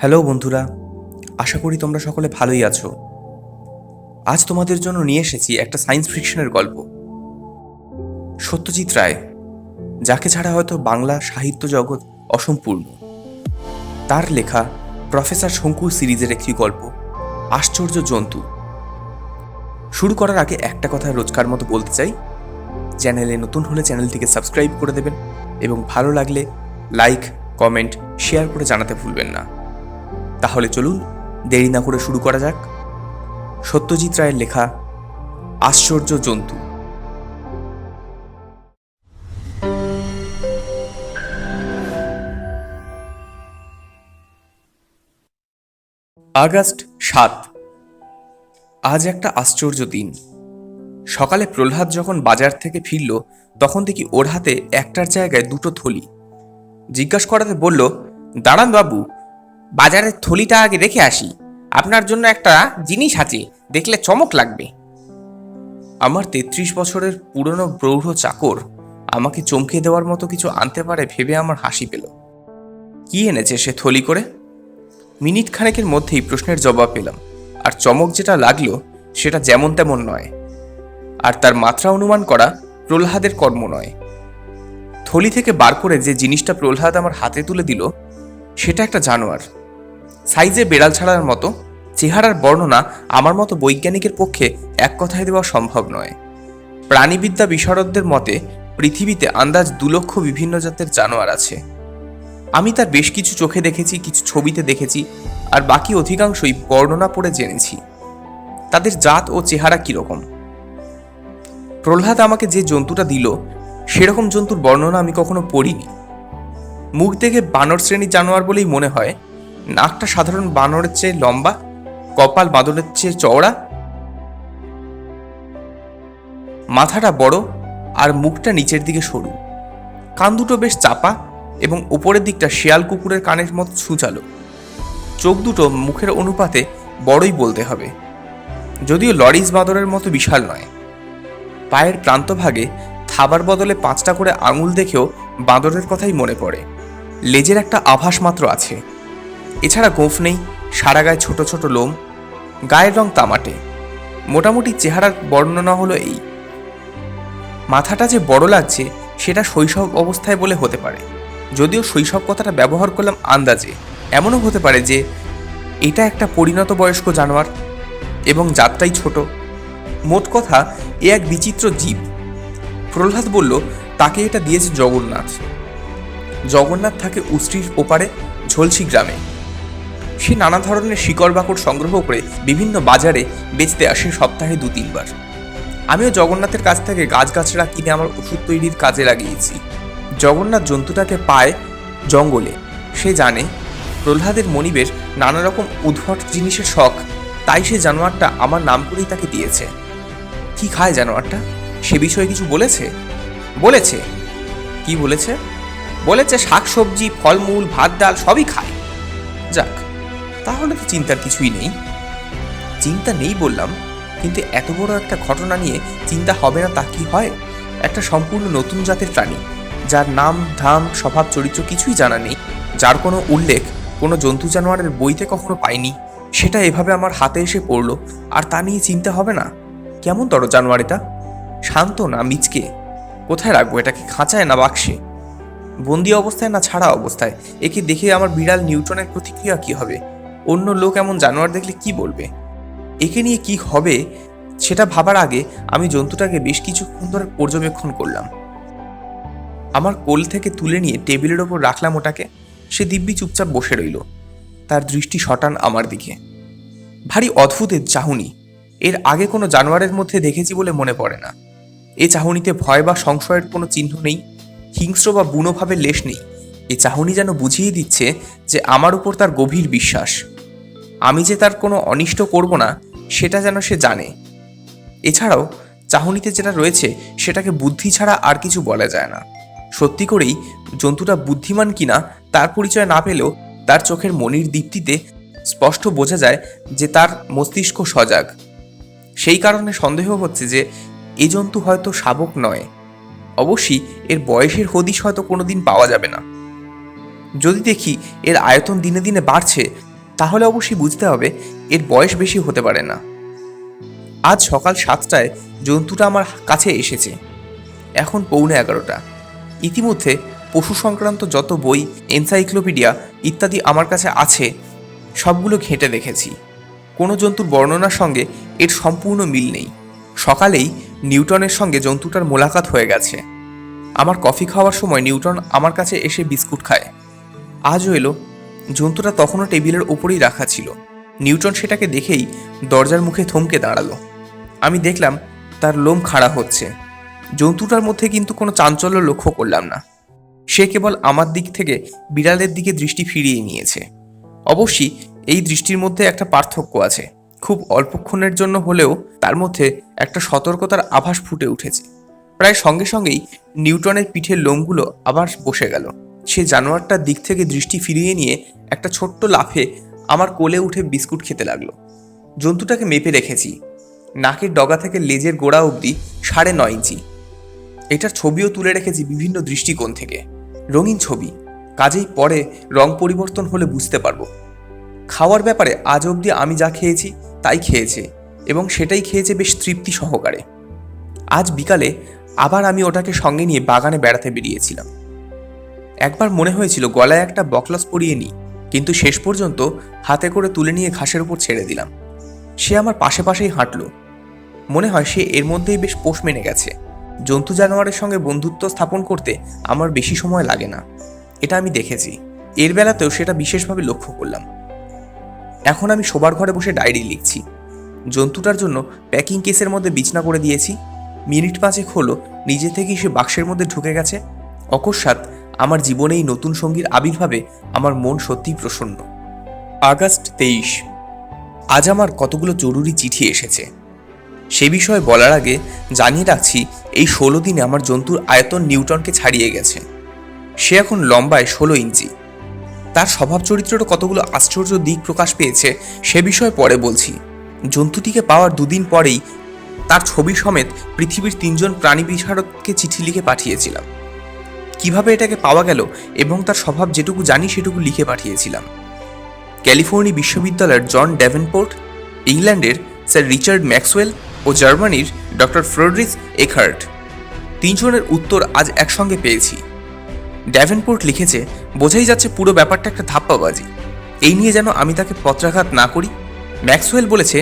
Hello বন্ধুরা, আশা করি তোমরা সকলে ভালোই আছো। আজ তোমাদের জন্য নিয়ে এসেছি একটা সায়েন্স ফিকশনের গল্প। সত্যজিৎ রায়, যাকে ছাড়া হয়তো বাংলা সাহিত্য জগৎ অসম্পূর্ণ। তার লেখা প্রফেসর শঙ্কু সিরিজের একটি গল্প আশ্চর্য জন্তু। শুরু করার আগে একটা কথা রোজকার মতো বলতে চাই, চ্যানেলে নতুন হলে চ্যানেলটিকে সাবস্ক্রাইব করে দেবেন এবং ভালো লাগলে লাইক, কমেন্ট, শেয়ার করে জানাতে ভুলবেন না। তাহলে চলুন দেরি না করে শুরু করা যাক। সত্যজিৎ রায়ের লেখা আশ্চর্য জন্তু। আগস্ট ৭। আজ একটা আশ্চর্য দিন। সকালে প্রহ্লাদ যখন বাজার থেকে ফিরল তখন দেখি ওর হাতে একটার জায়গায় দুটো থলি। জিজ্ঞাসা করাতে বলল, দাঁড়ান বাবু, বাজারের থলিটা আগে দেখে আসি, আপনার জন্য একটা জিনিস আছে, দেখলে চমক লাগবে। আমার ৩৩ বছরের পুরনো প্রৌঢ় চাকর আমাকে চমকে দেওয়ার মতো কিছু আনতে পারে ভেবে আমার হাসি পেল। কি এনেছে সে থলি করে? মিনিট খানেকের মধ্যেই প্রশ্নের জবাব পেলাম, আর চমক যেটা লাগলো সেটা যেমন তেমন নয়, আর তার মাত্রা অনুমান করা প্রহ্লাদের কর্ম নয়। থলি থেকে বার করে যে জিনিসটা প্রহ্লাদ আমার হাতে তুলে দিল সেটা একটা জানোয়ার, সাইজে বেড়াল ছাড়ার মতো। চেহারার বর্ণনা আমার মতো বৈজ্ঞানিকের পক্ষে এক কথায় দেওয়া সম্ভব নয়। প্রাণীবিদ্যা বিশারদদের মতে পৃথিবীতে আন্দাজ ২ লক্ষ বিভিন্ন জাতের জানোয়ার আছে। আমি তার বেশ কিছু চোখে দেখেছি, কিছু ছবিতে দেখেছি, আর বাকি অধিকাংশই বর্ণনা পড়ে জেনেছি তাদের জাত ও চেহারা কীরকম। প্রহ্লাদ আমাকে যে জন্তুটা দিল সেরকম জন্তুর বর্ণনা আমি কখনো পড়িনি। মুখ দেখে বানর শ্রেণীর জানোয়ার বলেই মনে হয়। নাকটা সাধারণ বানরের চেয়ে লম্বা, কপাল বাঁদরের চেয়ে চওড়া, মাথাটা বড় আর মুখটা নিচের দিকে সরু, কান দুটো বেশ চাপা এবং উপরের দিকটা শেয়াল কুকুরের কানের মতো ছুঁচালো। চোখ দুটো মুখের অনুপাতে বড়ই বলতে হবে, যদিও লরিস বাঁদরের মতো বিশাল নয়। পায়ের প্রান্তভাগে থাবার বদলে ৫টা করে আঙুল দেখেও বাঁদরের কথাই মনে পড়ে। লেজের একটা আভাস মাত্র আছে, এছাড়া গোঁফ নেই, সারা গায়ে ছোট ছোট লোম, গায়ের রং তামাটে। মোটামুটি চেহারার বর্ণনা হলো এই। মাথাটা যে বড় লাগছে সেটা শৈশব অবস্থায় বলে হতে পারে, যদিও শৈশব কথাটা ব্যবহার করলাম আন্দাজে। এমনও হতে পারে যে এটা একটা পরিণত বয়স্ক জানোয়ার এবং জাতটাই ছোট। মোট কথা এ এক বিচিত্র জীব। প্রহ্লাদ বলল তাকে এটা দিয়েছে জগন্নাথ। জগন্নাথ থাকে উষ্ট্রির ওপারে ঝলসি গ্রামে। সে নানা ধরনের শিকড় বাকড় সংগ্রহ করে বিভিন্ন বাজারে বেচতে আসে সপ্তাহে ২-৩ বার। আমিও জগন্নাথের কাছ থেকে গাছগাছড়া কিনে আমার ওষুধ তৈরির কাজে লাগিয়েছি। জগন্নাথ জন্তুটাকে পায় জঙ্গলে। সে জানে প্রহ্লাদের মনিবের নানা রকম উদ্ভট জিনিসের শখ, তাই সে জানোয়ারটা আমার নাম করেই তাকে দিয়েছে। কি খায় জানোয়ারটা সে বিষয়ে কিছু বলেছে? বলেছে। কি বলেছে? বলেছে শাকসবজি, ফলমূল, ভাত ডাল সবই খায়। যাক, তাহলে তো চিন্তার কিছুই নেই। চিন্তা নেই বললাম, কিন্তু এত বড় একটা ঘটনা নিয়ে চিন্তা হবে না তা কি হয়? একটা সম্পূর্ণ নতুন জাতের প্রাণী, যার নাম ধাম স্বভাব চরিত্র কিছুই জানা নেই, যার কোনো উল্লেখ কোনো জন্তু জানোয়ারের বইতে কখনো পাইনি, সেটা এভাবে আমার হাতে এসে পড়লো, আর তা নিয়ে চিন্তা হবে না? কেমন তর জানোয়ার এটা? শান্ত না মিচকে? কোথায় রাখবো এটাকে, খাঁচায় না বাক্সে? বন্দি অবস্থায় না ছাড়া অবস্থায়? একে দেখে আমার বিড়াল নিউটনের প্রতিক্রিয়া কি হবে? অন্য লোক এমন জানোয়ার দেখলে কি বলবে? একে নিয়ে কি হবে সেটা ভাবার আগে আমি জন্তুটাকে বেশ কিছুক্ষণ ধরে পর্যবেক্ষণ করলাম। আমার কোল থেকে তুলে নিয়ে টেবিলের ওপর রাখলাম ওটাকে। সে দিব্যি চুপচাপ বসে রইল, তার দৃষ্টি সটান আমার দিকে। ভারী অদ্ভুত এর চাহনি। এর আগে কোনো জানোয়ারের মধ্যে দেখেছি বলে মনে পড়ে না। এ চাহনিতে ভয় বা সংশয়ের কোনো চিহ্ন নেই, হিংস্র বা বুনো ভাবের লেশ নেই। এ চাহনি যেন বুঝিয়ে দিচ্ছে যে আমার উপর তার গভীর বিশ্বাস। আমি যে তার কোনো অনিষ্ট করব না সেটা যেন সে জানে। এছাড়াও চাহনিতে যেটা রয়েছে সেটাকে বুদ্ধি ছাড়া আর কিছু বলা যায় না। সত্যি করেই জন্তুটা বুদ্ধিমান কিনা তার পরিচয় না পেলেও তার চোখের মনির দীপ্তিতে স্পষ্ট বোঝা যায় যে তার মস্তিষ্ক সজাগ। সেই কারণে সন্দেহ হচ্ছে যে এ জন্তু হয়তো শাবক নয়। অবশ্যই এর বয়সের হদিশ হয়তো কোনোদিন পাওয়া যাবে না। যদি দেখি এর আয়তন দিনে দিনে বাড়ছে, তাহলে অবশ্যই বুঝতে হবে এর বয়স বেশি হতে পারে না। আজ সকাল 7টায় জন্তুটা আমার কাছে এসেছে। এখন 11:15। ইতিমধ্যে পশু সংক্রান্ত যত বই, এনসাইক্লোপিডিয়া ইত্যাদি আমার কাছে আছে সবগুলো ঘেঁটে দেখেছি। কোনো জন্তুর বর্ণনার সঙ্গে এর সম্পূর্ণ মিল নেই। সকালেই নিউটনের সঙ্গে জন্তুটার মোলাকাত হয়ে গেছে। আমার কফি খাওয়ার সময় নিউটন আমার কাছে এসে বিস্কুট খায়। আজও এলো। জন্তুটা তখনও টেবিলের ওপরেই রাখা ছিল। নিউটন সেটাকে দেখেই দরজার মুখে থমকে দাঁড়ালো। আমি দেখলাম তার লোম খাড়া হচ্ছে। জন্তুটার মধ্যে কিন্তু কোনো চাঞ্চল্য লক্ষ্য করলাম না। সে কেবল আমার দিক থেকে বিড়ালের দিকে দৃষ্টি ফিরিয়ে নিয়েছে। অবশ্যই এই দৃষ্টির মধ্যে একটা পার্থক্য আছে। খুব অল্পক্ষণের জন্য হলেও তার মধ্যে একটা সতর্কতার আভাস ফুটে উঠেছে। প্রায় সঙ্গে সঙ্গেই নিউটনের পিঠের লোমগুলো আবার বসে গেল। সে জানোয়ারটার দিক থেকে দৃষ্টি ফিরিয়ে নিয়ে একটা ছোট্ট লাফে আমার কোলে উঠে বিস্কুট খেতে লাগলো। জন্তুটাকে মেপে রেখেছি। নাকের ডগা থেকে লেজের গোড়া অবধি 9.5 ইঞ্চি। এটার ছবিও তুলে রেখেছি বিভিন্ন দৃষ্টিকোণ থেকে। রঙিন ছবি, কাজেই পরে রং পরিবর্তন হলে বুঝতে পারবো। খাওয়ার ব্যাপারে আজ অবধি আমি যা খেয়েছি তাই খেয়েছে, এবং সেটাই খেয়েছে বেশ তৃপ্তি সহকারে। আজ বিকালে আবার আমি ওটাকে সঙ্গে নিয়ে বাগানে বেড়াতে বেরিয়েছিলাম। একবার মনে হয়েছিল গলায় একটা বকলস পরিয়ে নিই, কিন্তু শেষ পর্যন্ত হাতে করে তুলে নিয়ে ঘাসের উপর ছেড়ে দিলাম। সে আমার পাশে পাশেই হাঁটল। মনে হয় সে এর মধ্যেই বেশ পোষ মেনে গেছে। জন্তু জানোয়ারের সঙ্গে বন্ধুত্ব স্থাপন করতে আমার বেশি সময় লাগে না, এটা আমি দেখেছি। এর বেলাতেও সেটা বিশেষভাবে লক্ষ্য করলাম। এখন আমি শোবার ঘরে বসে ডায়েরি লিখছি। জন্তুটার জন্য প্যাকিং কেসের মধ্যে বিছনা করে দিয়েছি। মিনিট 5 হলো নিজে থেকেই সে বাক্সের মধ্যে ঢুকে গেছে। অকস্মাৎ আমার জীবনে এই নতুন সঙ্গীর আবির্ভাবে আমার মন সত্যিই প্রসন্ন। আগস্ট 23। আজ আমার কতগুলো জরুরি চিঠি এসেছে। সে বিষয়ে বলার আগে জানিয়ে রাখছি, এই 16 দিনে আমার জন্তুর আয়তন নিউটনকে ছাড়িয়ে গেছে। সে এখন লম্বায় 16 ইঞ্চি। তার স্বভাব চরিত্রেরও কতগুলো আশ্চর্য দিক প্রকাশ পেয়েছে, সে বিষয়ে পরে বলছি। জন্তুটিকে পাওয়ার 2 দিন পরেই তার ছবি সমেত পৃথিবীর 3 জন প্রাণী বিশারদকে চিঠি লিখে পাঠিয়েছিলাম। কিভাবে এটাকে পাওয়া গেল এবং তার স্বভাব যেটুকু জানি সেটুকু লিখে পাঠিয়েছিলাম। ক্যালিফোর্নিয়া বিশ্ববিদ্যালয়ের জন ডেভেনপোর্ট, ইংল্যান্ডের স্যার রিচার্ড ম্যাক্সওয়েল ও জার্মানির ডক্টর ফ্রেডরিক এখার্ট, 3 জনের উত্তর আজ একসঙ্গে পেয়েছি। ডেভেনপোর্ট লিখেছে, বোঝাই যাচ্ছে পুরো ব্যাপারটা একটা ধাপ্পাবাজি। এই নিয়ে যেন আমি তাকে পত্রাঘাত না করি। ম্যাক্সওয়েল বলেছে,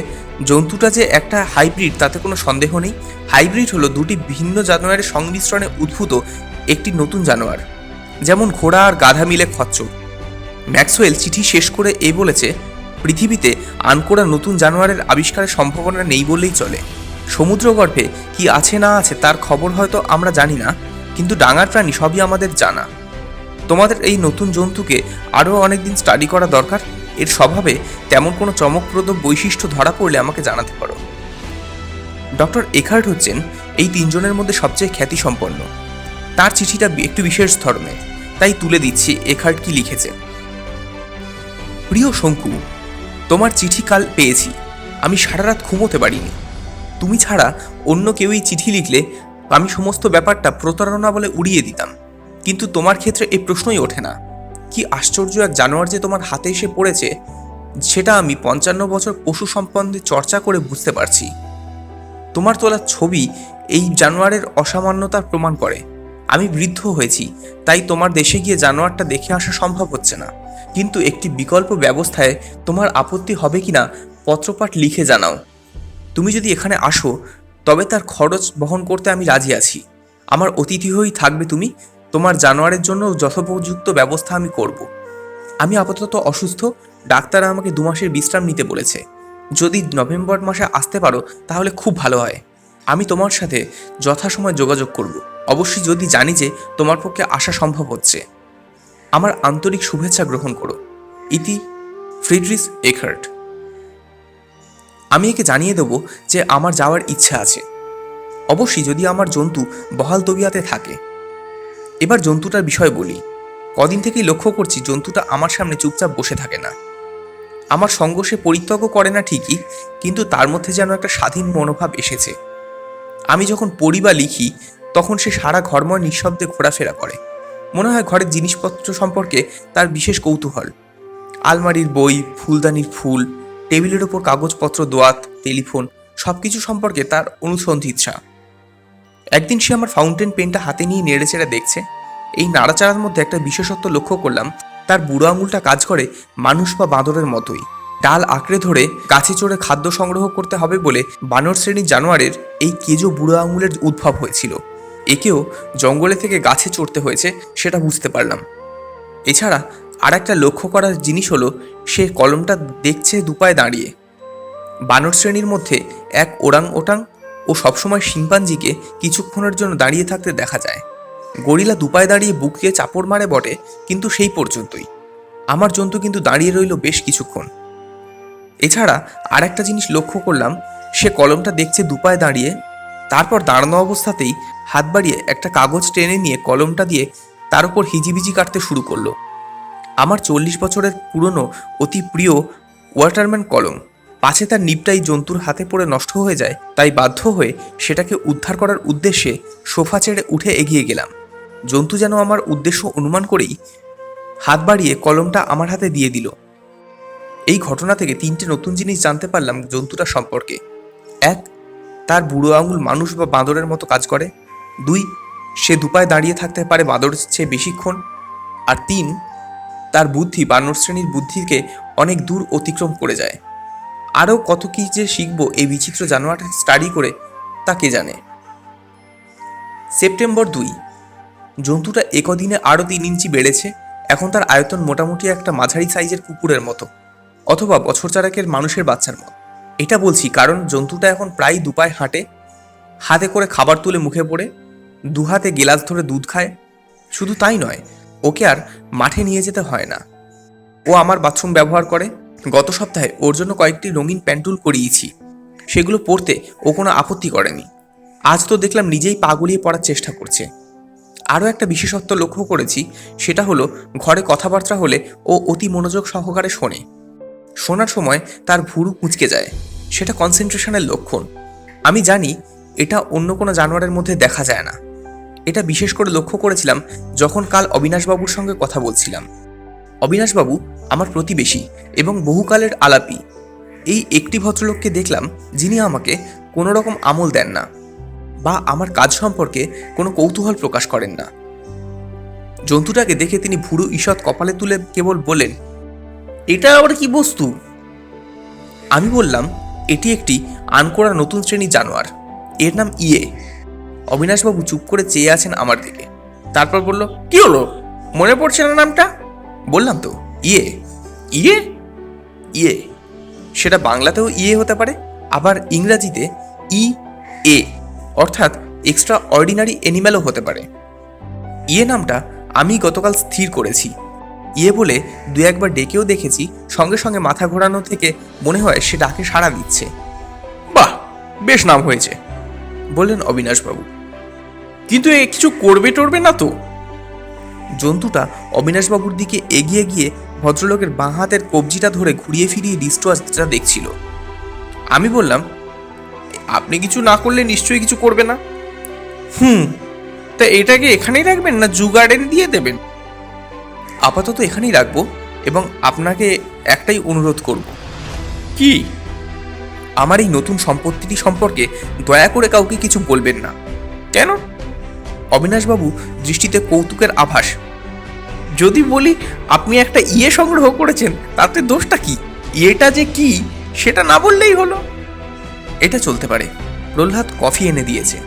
জন্তুটা যে একটা হাইব্রিড তাতে কোনো সন্দেহ নেই। হাইব্রিড হলো 2টি ভিন্ন জানোয়ারের সংমিশ্রণে উদ্ভূত একটি নতুন জানোয়ার, যেমন ঘোড়া আর গাধা মিলে খচ্চর। ম্যাক্সওয়েল চিঠি শেষ করে বলেছে, পৃথিবীতে আনকোড়া নতুন জানোয়ারের আবিষ্কারের সম্ভাবনা নেই বললেই চলে। সমুদ্রগর্ভে কি আছে না আছে তার খবর হয়তো আমরা জানি না, কিন্তু ডাঙার প্রাণী সবই আমাদের জানা। তোমাদের এই নতুন জন্তুকে আরও অনেকদিন স্টাডি করা দরকার। এর স্বভাবে তেমন কোনো চমকপ্রদ বৈশিষ্ট্য ধরা পড়লে আমাকে জানাতে পারো। ডক্টর এখার্ট হচ্ছেন এই 3 জনের মধ্যে সবচেয়ে খ্যাতিসম্পন্ন। তার চিঠিটা একটু বিশেষ ধরনের, তাই তুলে দিচ্ছি এখার্ট কি লিখেছে। প্রিয় শঙ্কু, তোমার চিঠি কাল পেয়েছি। আমি সারা রাত ঘুমোতে পারিনি। তুমি ছাড়া অন্য কেউই চিঠি লিখলে আমি সমস্ত ব্যাপারটা প্রতারণা বলে উড়িয়ে দিতাম, কিন্তু তোমার ক্ষেত্রে এই প্রশ্নই ওঠে না। কি আশ্চর্য এক জানোয়ার যে তোমার হাতে এসে পড়েছে, সেটা আমি 55 বছর পশু সম্বন্ধে চর্চা করে বুঝতে পারছি। তোমার তোলা ছবি এই জানোয়ারের অসামান্যতার প্রমাণ করে। আমি বৃদ্ধ হয়েছি, তাই তোমার দেশে গিয়ে জানোয়ারটা দেখে আসা সম্ভব হচ্ছে না, কিন্তু একটি বিকল্প ব্যবস্থায় তোমার আপত্তি হবে কিনা পত্রপাঠ লিখে জানাও। তুমি যদি এখানে আসো তবে তার খরচ বহন করতে আমি রাজি আছি। আমার অতিথি হয়েই থাকবে তুমি। তোমার জানোয়ারের জন্য যথোপযুক্ত ব্যবস্থা আমি করব। আমি আপাতত অসুস্থ। ডাক্তার আমাকে 2 মাসের বিশ্রাম নিতে বলেছে। যদি নভেম্বর মাসে আসতে পারো তাহলে খুব ভালো হয়। আমি তোমার সাথে যথাসময়ে যোগাযোগ করব, অবশ্যই যদি জানি যে তোমার পক্ষে আসা সম্ভব হচ্ছে। আমার আন্তরিক শুভেচ্ছা গ্রহণ করো। ইতি ফ্রিডরিখ এখার্ট। আমি একে জানিয়ে দেব যে আমার যাওয়ার ইচ্ছা আছে, অবশ্যই যদি আমার জন্তু বহাল তবিয়াতে থাকে। এবার জন্তুটার বিষয় বলি। কদিন থেকেই লক্ষ্য করছি জন্তুটা আমার সামনে চুপচাপ বসে থাকে না। আমার সঙ্গ সে পরিত্যাগ করে না ঠিকই, কিন্তু তার মধ্যে যেন একটা স্বাধীন মনোভাব এসেছে। আমি যখন পড়ি বা লিখি তখন সে সারা ঘরময় নিঃশব্দে ঘোরাফেরা করে। মনে হয় ঘরের জিনিসপত্র সম্পর্কে তার বিশেষ কৌতূহল। আলমারির বই, ফুলদানির ফুল, টেবিলের ওপর কাগজপত্র, দোয়াত, টেলিফোন সবকিছু সম্পর্কে তার অনুসন্ধিৎসা। একদিন সে আমার ফাউন্টেন পেনটা হাতে নিয়ে নেড়েচেড়ে দেখছে। এই নাড়াচাড়ার মধ্যে একটা বিশেষত্ব লক্ষ্য করলাম, তার বুড়ো আঙুলটা কাজ করে মানুষ বা বাঁদরের মতোই। ডাল আঁকড়ে ধরে গাছে চড়ে খাদ্য সংগ্রহ করতে হবে বলে বানর শ্রেণীর জানোয়ারের এই কেজো বুড়ো আঙুলের উদ্ভব হয়েছিল। একেও জঙ্গলে থেকে গাছে চড়তে হয়েছে, সেটা বুঝতে পারলাম। এছাড়া আর একটা লক্ষ্য করার জিনিস হলো, সে কলমটা দেখছে দুপায়ে দাঁড়িয়ে। বানর শ্রেণীর মধ্যে এক ওরাং ওটাং ও সবসময় শিম্পাঞ্জিকে কিছুক্ষণের জন্য দাঁড়িয়ে থাকতে দেখা যায়। গরিলা দুপায়ে দাঁড়িয়ে বুকে চাপড় মারে বটে, কিন্তু সেই পর্যন্তই। আমার জন্তু কিন্তু দাঁড়িয়ে রইল বেশ কিছুক্ষণ। এছাড়া আর একটা জিনিস লক্ষ্য করলাম, সে কলমটা দেখছে দুপায়ে দাঁড়িয়ে, তারপর দাঁড়ানো অবস্থাতেই হাত বাড়িয়ে একটা কাগজ টেনে নিয়ে কলমটা দিয়ে তার উপর হিজিবিজি কাটতে শুরু করলো। আমার 40 বছরের পুরনো অতি প্রিয় ওয়াটারম্যান কলম, পাছে তার নিবটাই জন্তুর হাতে পড়ে নষ্ট হয়ে যায়, তাই বাধ্য হয়ে সেটাকে উদ্ধার করার উদ্দেশ্যে সোফা ছেড়ে উঠে এগিয়ে গেলাম। জন্তু যেন আমার উদ্দেশ্য অনুমান করেই হাত বাড়িয়ে কলমটা আমার হাতে দিয়ে দিল। এই ঘটনা থেকে 3টে নতুন জিনিস জানতে পারলাম জন্তুটা সম্পর্কে। 1, তার বুড়ো আঙুল মানুষ বা বাঁদরের মতো কাজ করে। 2, সে দুপায়ে দাঁড়িয়ে থাকতে পারে বাঁদরের চেয়ে বেশিক্ষণ। আর 3, তার বুদ্ধি বানর শ্রেণীর বুদ্ধিকে অনেক দূর অতিক্রম করে যায়। আরও কত কি যে শিখব এই বিচিত্র জানোয়ারটা স্টাডি করে, তা কে জানে। সেপ্টেম্বর 2, জন্তুটা একদিনে আরও 3 ইঞ্চি বেড়েছে। এখন তার আয়তন মোটামুটি একটা মাঝারি সাইজের কুকুরের মতো, অথবা বছর চারেকের মানুষের বাচ্চার মতো। এটা বলছি কারণ জন্তুটা এখন প্রায় দুপায়ে হাঁটে, হাতে করে খাবার তুলে মুখে পড়ে, দুহাতে গেলাস ধরে দুধ খায়। শুধু তাই নয়, ওকে আর মাঠে নিয়ে যেতে হয় না। ও আমার বাথরুম ব্যবহার করে। গত সপ্তাহে ওর জন্য কয়েকটি রঙিন প্যান্টুল করিয়েছি, সেগুলো পরতে ও কোনো আপত্তি করেনি। আজ তো দেখলাম নিজেই পা গলিয়ে পড়ার চেষ্টা করছে। আরও একটা বিশেষত্ব লক্ষ্য করেছি, সেটা হলো ঘরে কথাবার্তা হলে ও অতি মনোযোগ সহকারে শোনে। শোনার সময় তার ভুরু কুঁচকে যায়, সেটা কনসেন্ট্রেশনের লক্ষণ। আমি জানি এটা অন্য কোনো জানোয়ারের মধ্যে দেখা যায় না। এটা বিশেষ করে লক্ষ্য করেছিলাম যখন কাল অবিনাশবাবুর সঙ্গে কথা বলছিলাম। অবিনাশবাবু আমার প্রতিবেশী এবং বহুকালের আলাপি। এই একটি ভদ্রলোককে দেখলাম যিনি আমাকে কোনো রকম আমল দেন না বা আমার কাজ সম্পর্কে কোনো কৌতূহল প্রকাশ করেন না। জন্তুটাকে দেখে তিনি ভুরু ঈষৎ কপালে তুলে কেবল বললেন, এটা আবার কি বস্তু? আমি বললাম, এটি একটি আনকোড়া নতুন শ্রেণীর জানোয়ার, এর নাম ইয়ে। অবিনাশবাবু চুপ করে চেয়ে আছেন আমার দিকে, তারপর বলল, কি হলো, মনে পড়ছে না নামটা? বললাম তো, ইয়ে। ইয়ে? ইয়ে, সেটা বাংলাতেও ইয়ে হতে পারে, আবার ইংরাজিতে ই এ, অর্থাৎ এক্সট্রা অর্ডিনারি অ্যানিম্যালও হতে পারে। ইয়ে নামটা আমি গতকাল স্থির করেছি। ইয়ে বলে 2-1বার ডেকেও দেখেছি, সঙ্গে সঙ্গে মাথা ঘোরানো থেকে মনে হয় সে ডাকে সাড়া দিচ্ছে। বাহ, বেশ নাম হয়েছে, বললেন অবিনাশবাবু। কিন্তু এ কিছু করবে টরবে না তো? জন্তুটা অবিনাশবাবুর দিকে এগিয়ে গিয়ে ভদ্রলোকের বাঁ হাতের কবজিটা ধরে ঘুরিয়ে ফিরিয়ে ডিস্ট্রাসটা দেখছিল। আমি বললাম, আপনি কিছু না করলে নিশ্চয়ই কিছু করবে না। তা এটাকে এখানেই রাখবেন না জু গার্ডেন দিয়ে দেবেন? আপাতত এখানেই রাখবো, এবং আপনাকে একটাই অনুরোধ করব। কি? আমার এই নতুন সম্পত্তিটি সম্পর্কে দয়া করে কাউকে কিছু বলবেন না। কেন? অবিনাশবাবু দৃষ্টিতে কৌতুকের আভাস। যদি বলি আপনি একটা ইয়ে সংগ্রহ করেছেন, তাতে দোষটা কি? ইয়েটা যে কি সেটা না বললেই হলো। এটা চলতে পারে। প্রহ্লাদ কফি এনে দিয়েছে।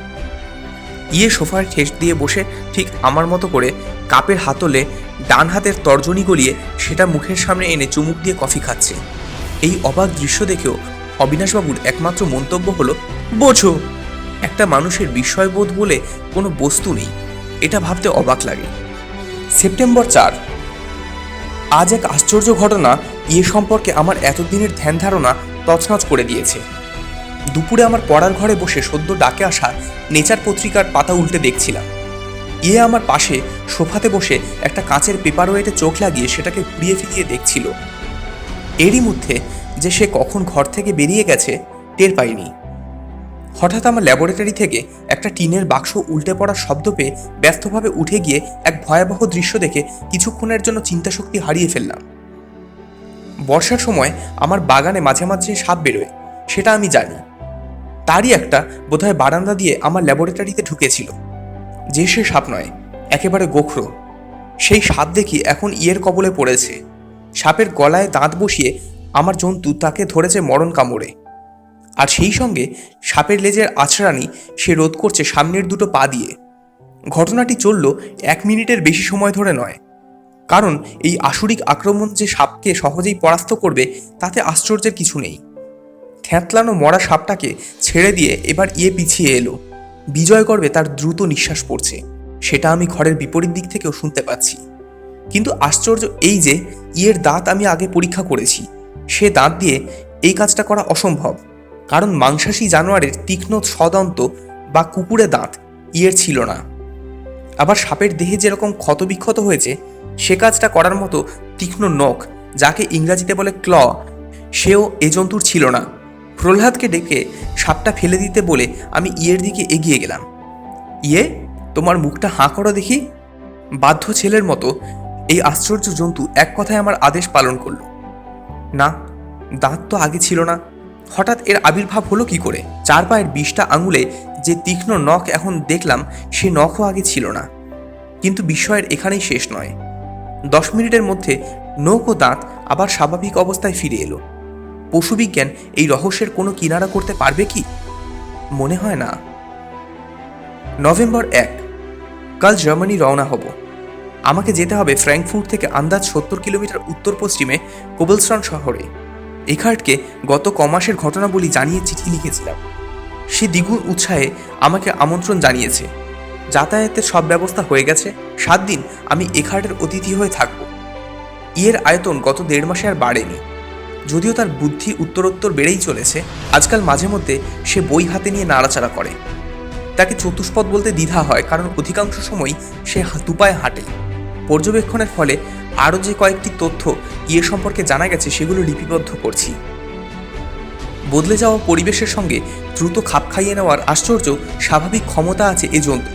ইয়ে সোফায় ঠেস দিয়ে বসে ঠিক আমার মতো করে কাপের হাতলে ডান হাতের তর্জনী গলিয়ে সেটা মুখের সামনে এনে চুমুক দিয়ে কফি খাচ্ছে। এই অবাক দৃশ্য দেখেও অবিনাশবাবুর একমাত্র মন্তব্য হলো, বোঝো, একটা মানুষের বিস্ময়বোধ বলে কোনো বস্তু নেই, এটা ভাবতে অবাক লাগে। সেপ্টেম্বর 4, আজ এক আশ্চর্য ঘটনা ইয়ে সম্পর্কে আমার এতদিনের ধ্যান ধারণা তছনছ করে দিয়েছে। দুপুরে আমার পড়ার ঘরে বসে সদ্য ডাকে আসা নেচার পত্রিকার পাতা উল্টে দেখছিলাম। ইয়ে আমার পাশে সোফাতে বসে একটা কাঁচের পেপারওয়েটে চোখ লাগিয়ে সেটাকে ঘুরিয়ে ফিরিয়ে দেখছিল। এরই মধ্যে যে সে কখন ঘর থেকে বেরিয়ে গেছে টের পাইনি। হঠাৎ আমার ল্যাবরেটরি থেকে একটা টিনের বাক্স উল্টে পড়ার শব্দ পেয়ে ব্যস্তভাবে উঠে গিয়ে এক ভয়াবহ দৃশ্য দেখে কিছুক্ষণের জন্য চিন্তাশক্তি হারিয়ে ফেললাম। বর্ষার সময় আমার বাগানে মাঝে মাঝে সাপ বেরোয়, সেটা আমি জানি। তারই একটা বোধহয় বারান্দা দিয়ে আমার ল্যাবরেটরিতে ঢুকেছিল। যে সে সাপ নয়, একেবারে গোখরো। সেই সাপ দেখি এখন ইয়ের কবলে পড়েছে। সাপের গলায় দাঁত বসিয়ে আমার জন্তু তাকে ধরেছে মরণ কামড়ে। আর সেই সঙ্গে সাপের লেজের আছড়ানি সে রোধ করছে সামনের দুটো পা দিয়ে। ঘটনাটি চলল 1 মিনিটের বেশি সময় ধরে নয়। কারণ এই আসুরিক আক্রমণ যে সাপকে সহজেই পরাস্ত করবে তাতে আশ্চর্যের কিছু নেই। থ্যাঁতলানো মরা সাপটাকে ছেড়ে দিয়ে এবার ইয়ে পিছিয়ে এলো। বিজয় গর্বে তার দ্রুত নিঃশ্বাস পড়ছে, সেটা আমি ঘরের বিপরীত দিক থেকেও শুনতে পাচ্ছি। কিন্তু আশ্চর্য এই যে ইয়ের দাঁত আমি আগে পরীক্ষা করেছি। সে দাঁত দিয়ে এই কাজটা করা অসম্ভব, কারণ মাংসাশী জানোয়ারের তীক্ষ্ণ সদন্ত বা কুকুরে দাঁত ইয়ের ছিল না। আবার সাপের দেহে যেরকম ক্ষতবিক্ষত হয়েছে, সে কাজটা করার মতো তীক্ষ্ণ নখ, যাকে ইংরাজিতে বলে ক্ল, সেও এ জন্তুর ছিল না। প্রহ্লাদকে ডেকে সাপটা ফেলে দিতে বলে আমি ইয়ের দিকে এগিয়ে গেলাম। ইয়ে, তোমার মুখটা হাঁ করো দেখি। বাধ্য ছেলের মতো এই আশ্চর্য জন্তু এক কথায় আমার আদেশ পালন করল। না, দাঁত তো আগে ছিল না। হঠাৎ এর আবির্ভাব হলো কি করে? 4 পায়ের 20টা আঙুলে যে তীক্ষ্ণ নখ এখন দেখলাম, সে নখও আগে ছিল না। কিন্তু বিস্ময়ের এখানেই শেষ নয়। 10 মিনিটের মধ্যে নখ ও দাঁত আবার স্বাভাবিক অবস্থায় ফিরে এলো। পশুবিজ্ঞান এই রহস্যের কোনো কিনারা করতে পারবে কি? মনে হয় না। নভেম্বর 1, কাল জার্মানি রওনা হব। আমাকে যেতে হবে ফ্র্যাঙ্কফুর্ট থেকে আন্দাজ 70 কিলোমিটার উত্তর পশ্চিমে কোবলস্টন শহরে। এখার্টকে গত কমাসের ঘটনাবলী জানিয়ে চিঠি লিখেছিলাম। সে দ্বিগুণ উৎসাহে আমাকে আমন্ত্রণ জানিয়েছে। যাতায়াতের সব ব্যবস্থা হয়ে গেছে। 7 দিন আমি এখার্টের অতিথি হয়ে থাকব। ইয়ের আয়তন গত 1.5 মাসে আর বাড়েনি, যদিও তার বুদ্ধি উত্তরোত্তর বেড়েই চলেছে। আজকাল মাঝে মধ্যে সে বই হাতে নিয়ে নাড়াচাড়া করে। তাকে চতুষ্পদ বলতে দ্বিধা হয়, কারণ অধিকাংশ সময় সে দুপায়ে হাঁটে। পর্যবেক্ষণের ফলে আরও যে কয়েকটি তথ্য ইয়ে সম্পর্কে জানা গেছে, সেগুলো লিপিবদ্ধ করছি। বদলে যাওয়া পরিবেশের সঙ্গে দ্রুত খাপ খাইয়ে নেওয়ার আশ্চর্য স্বাভাবিক ক্ষমতা আছে এ জন্তু।